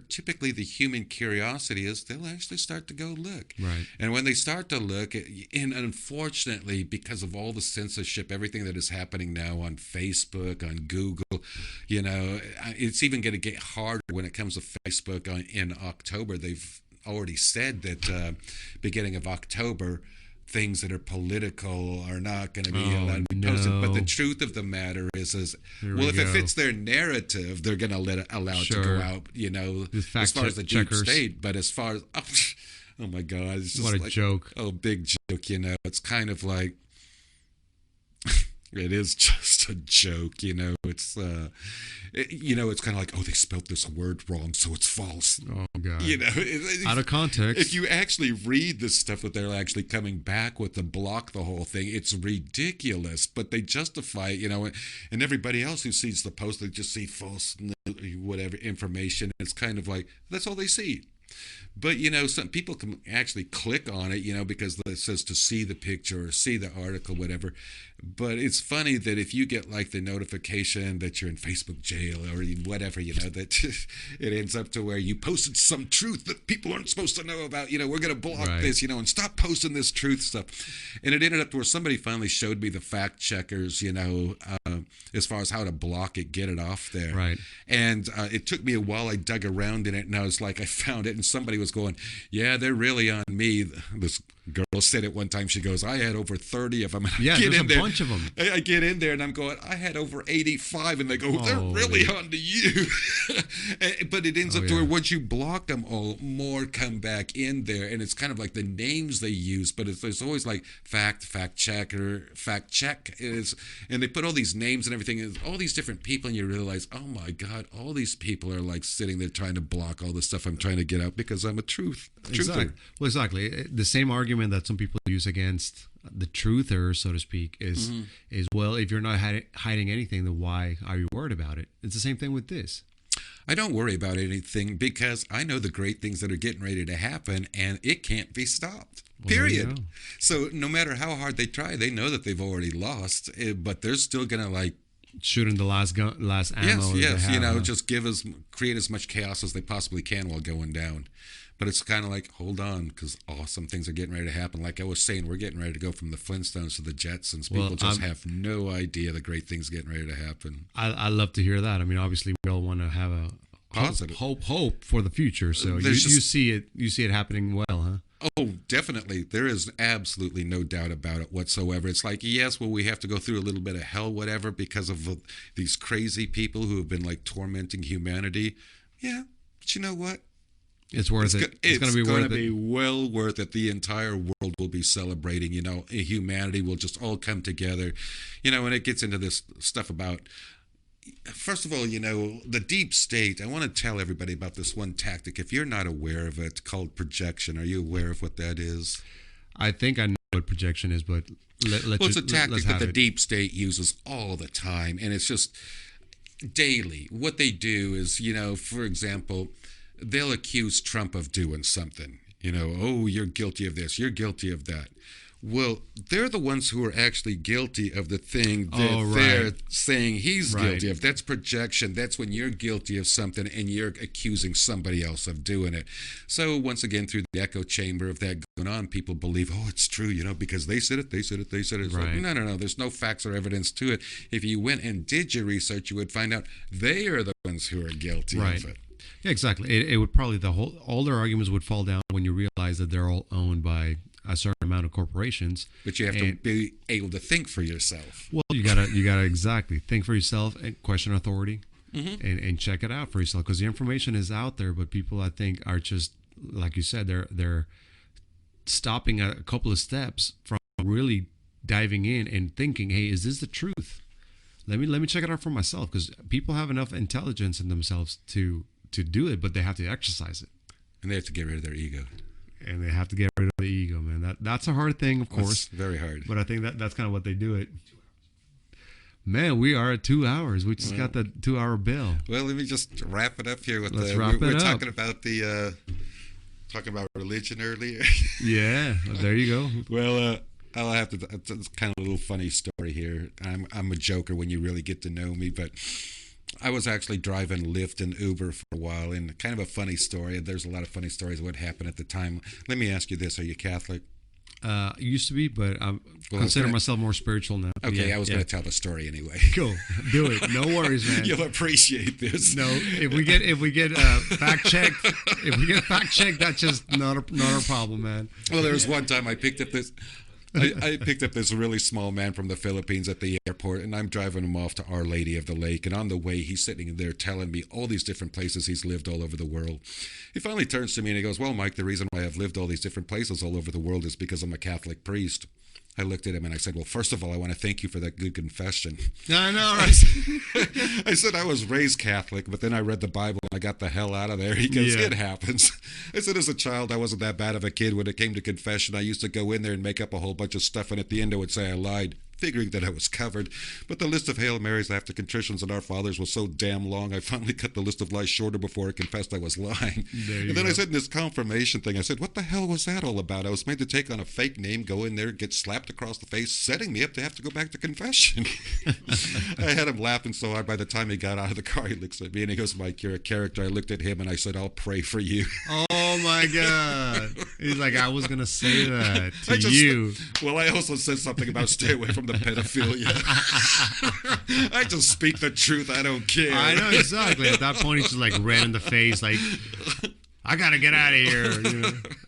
typically the human curiosity is they'll actually start to go look. Right. And when they start to look, and unfortunately, because of all the censorship, everything that is happening now on Facebook, on Google, it's even going to get harder when it comes to Facebook in October. They've already said that beginning of October, things that are political are not going to be allowed to be posted. But the truth of the matter is Here well, we if it go. fits their narrative, they're going to allow it to Sure. go out, The fact as far as the deep checkers. state. But as far as, oh my God, it's just What a like, joke. Oh, big joke, It's kind of like, it is just a joke, It's, it's kind of like, oh, they spelled this word wrong, so it's false. Oh, God. It's, Out of context. if you actually read the stuff that they're actually coming back with to block the whole thing, it's ridiculous. But they justify it, and everybody else who sees the post, they just see false, whatever information. It's kind of like that's all they see. But some people can actually click on it, because it says to see the picture or see the article, whatever. But it's funny that if you get like the notification that you're in Facebook jail or whatever, that it ends up to where you posted some truth that people aren't supposed to know about. We're going to block Right. this, and stop posting this truth stuff. And it ended up to where somebody finally showed me the fact checkers, as far as how to block it, get it off there. Right. And it took me a while. I dug around in it, and I was like, I found it, and somebody was going, yeah, they're really on me. This girl said it one time. She goes, I had over 30 of them. And Yeah, I get there's in a there, bunch of them. I get in there, and I'm going, I had over 85, and they go, they're really on to you. But it ends up to where once you block them all, more come back in there, and it's kind of like the names they use, but there's always like fact check, and they put all these names and everything, and all these different people, and you realize, oh my God, all these people are like sitting there trying to block all the stuff I'm trying to get out because I'm a truther. Exactly. Well, exactly. The same argument that some people use against the truther, so to speak, is well, if you're not hiding anything, then why are you worried about it? It's the same thing with this. I don't worry about anything because I know the great things that are getting ready to happen, and it can't be stopped. Well, there you Period. go. So no matter how hard they try, they know that they've already lost, but they're still gonna like Shooting the last ammo. yes, that they have, huh? just create as much chaos as they possibly can while going down. But it's kind of like, hold on, because awesome things are getting ready to happen. Like I was saying, we're getting ready to go from the Flintstones to the Jetsons. People just have no idea the great things getting ready to happen. I love to hear that. I mean, obviously, we all want to have a Positive hope for the future. So you see it happening well, huh? Oh, definitely, there is absolutely no doubt about it whatsoever. It's like, yes, well, we have to go through a little bit of hell, whatever, because of these crazy people who have been like tormenting humanity. Yeah, but you know what? It's worth it. It's going to be worth it. well worth it. The entire world will be celebrating. Humanity will just all come together. And it gets into this stuff about, first of all, the deep state. I want to tell everybody about this one tactic. If you're not aware of it, called projection. Are you aware of what that is? I think I know what projection is, but it's a tactic that the deep state uses all the time, and it's just daily. What they do is, for example, they'll accuse Trump of doing something. Oh, you're guilty of this, you're guilty of that. Well, they're the ones who are actually guilty of the thing that they're saying he's guilty of. That's projection. That's when you're guilty of something and you're accusing somebody else of doing it. So once again, through the echo chamber of that going on, people believe, oh, it's true, because they said it, they said it, they said it. It's like, no. There's no facts or evidence to it. If you went and did your research, you would find out they are the ones who are guilty of it. Yeah, exactly. It would probably, all their arguments would fall down when you realize that they're all owned by a certain amount of corporations. But you have to be able to think for yourself. Well, you gotta exactly think for yourself and question authority, and check it out for yourself, because the information is out there. But people, I think, are just, like you said, they're stopping at a couple of steps from really diving in and thinking, hey, is this the truth? Let me check it out for myself, because people have enough intelligence in themselves to do it, but they have to exercise it, and they have to get rid of their ego. And they have to get rid of the ego, man. That's a hard thing, of course. It's very hard. But I think that's kind of what they do it. Man, we are at 2 hours. We just got the 2-hour bill. Well, let me just wrap it up here with we're talking about talking about religion earlier. Yeah, there you go. Well, I'll have to. It's kind of a little funny story here. I'm a joker when you really get to know me, but I was actually driving Lyft and Uber for a while, and kind of a funny story. There's a lot of funny stories of what happened at the time. Let me ask you this: are you Catholic? Used to be, but I consider myself more spiritual now. Okay, yeah, I was going to tell the story anyway. Cool, do it. No worries, man. You'll appreciate this. No, if we get fact checked, that's just not a problem, man. Well, there was one time I picked up this. I picked up this really small man from the Philippines at the airport, and I'm driving him off to Our Lady of the Lake. And on the way, he's sitting there telling me all these different places he's lived all over the world. He finally turns to me and he goes, well, Mike, the reason why I've lived all these different places all over the world is because I'm a Catholic priest. I looked at him and I said, well, first of all, I want to thank you for that good confession. I know, right? I said I was raised Catholic, but then I read the Bible and I got the hell out of there. He goes, it happens. I said, as a child, I wasn't that bad of a kid. When it came to confession, I used to go in there and make up a whole bunch of stuff, and at the end I would say I lied, figuring that I was covered. But the list of Hail Marys after contritions and Our Fathers was so damn long, I finally cut the list of lies shorter before I confessed I was lying. And then I said in this confirmation thing, I said, what the hell was that all about? I was made to take on a fake name, go in there, get slapped across the face, setting me up to have to go back to confession. I had him laughing so hard by the time he got out of the car, he looks at me and he goes, Mike, you're a character. I looked at him and I said, I'll pray for you. Oh my God. He's like, I was going to say that to you. Well, I also said something about stay away from the pedophilia. I just speak the truth. I don't care. I know, exactly. At that point, he's just like red in the face, like, I got to get out of here.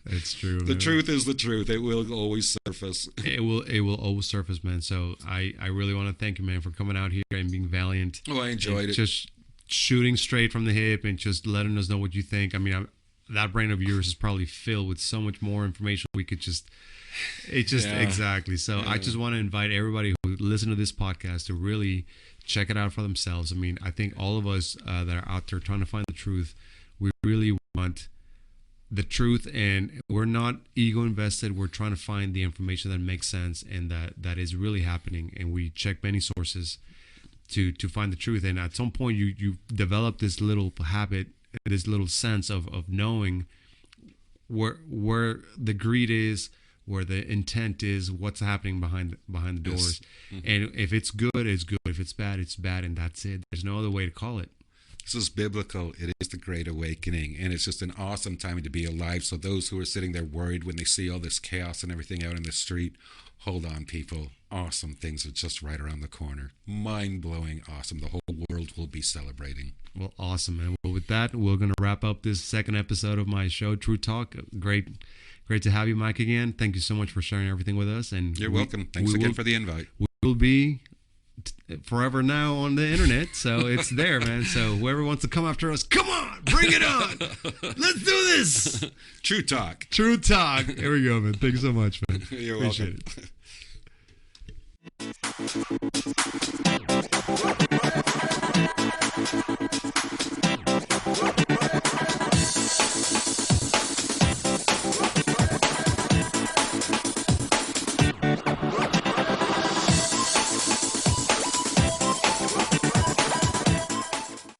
It's true. The truth is the truth. It will always surface. It will always surface, man. So I really want to thank you, man, for coming out here and being valiant. Oh, I enjoyed it. Just shooting straight from the hip and just letting us know what you think. I mean, that brain of yours is probably filled with so much more information. We could just... exactly. So I just want to invite everybody who listen to this podcast to really check it out for themselves. I mean, I think all of us that are out there trying to find the truth, we really want the truth, and we're not ego invested. We're trying to find the information that makes sense and that is really happening. And we check many sources to find the truth. And at some point, you develop this little habit, this little sense of knowing where the greed is, where the intent is, what's happening behind the doors. Yes. And if it's good, it's good. If it's bad, it's bad, and that's it. There's no other way to call it. This is biblical. It is the Great Awakening, and it's just an awesome time to be alive. So those who are sitting there worried when they see all this chaos and everything out in the street, hold on, people. Awesome things are just right around the corner. Mind-blowing awesome. The whole world will be celebrating. Well, awesome, man. Well, with that, we're going to wrap up this second episode of my show, True Talk. Great great to have you, Mike, again. Thank you so much for sharing everything with us. And You're welcome. Thanks again for the invite. We will be forever now on the internet, so it's there, man. So whoever wants to come after us, come on, bring it on. Let's do this. True talk. True talk. Here we go, man. Thanks so much, man. You're Appreciate welcome. it.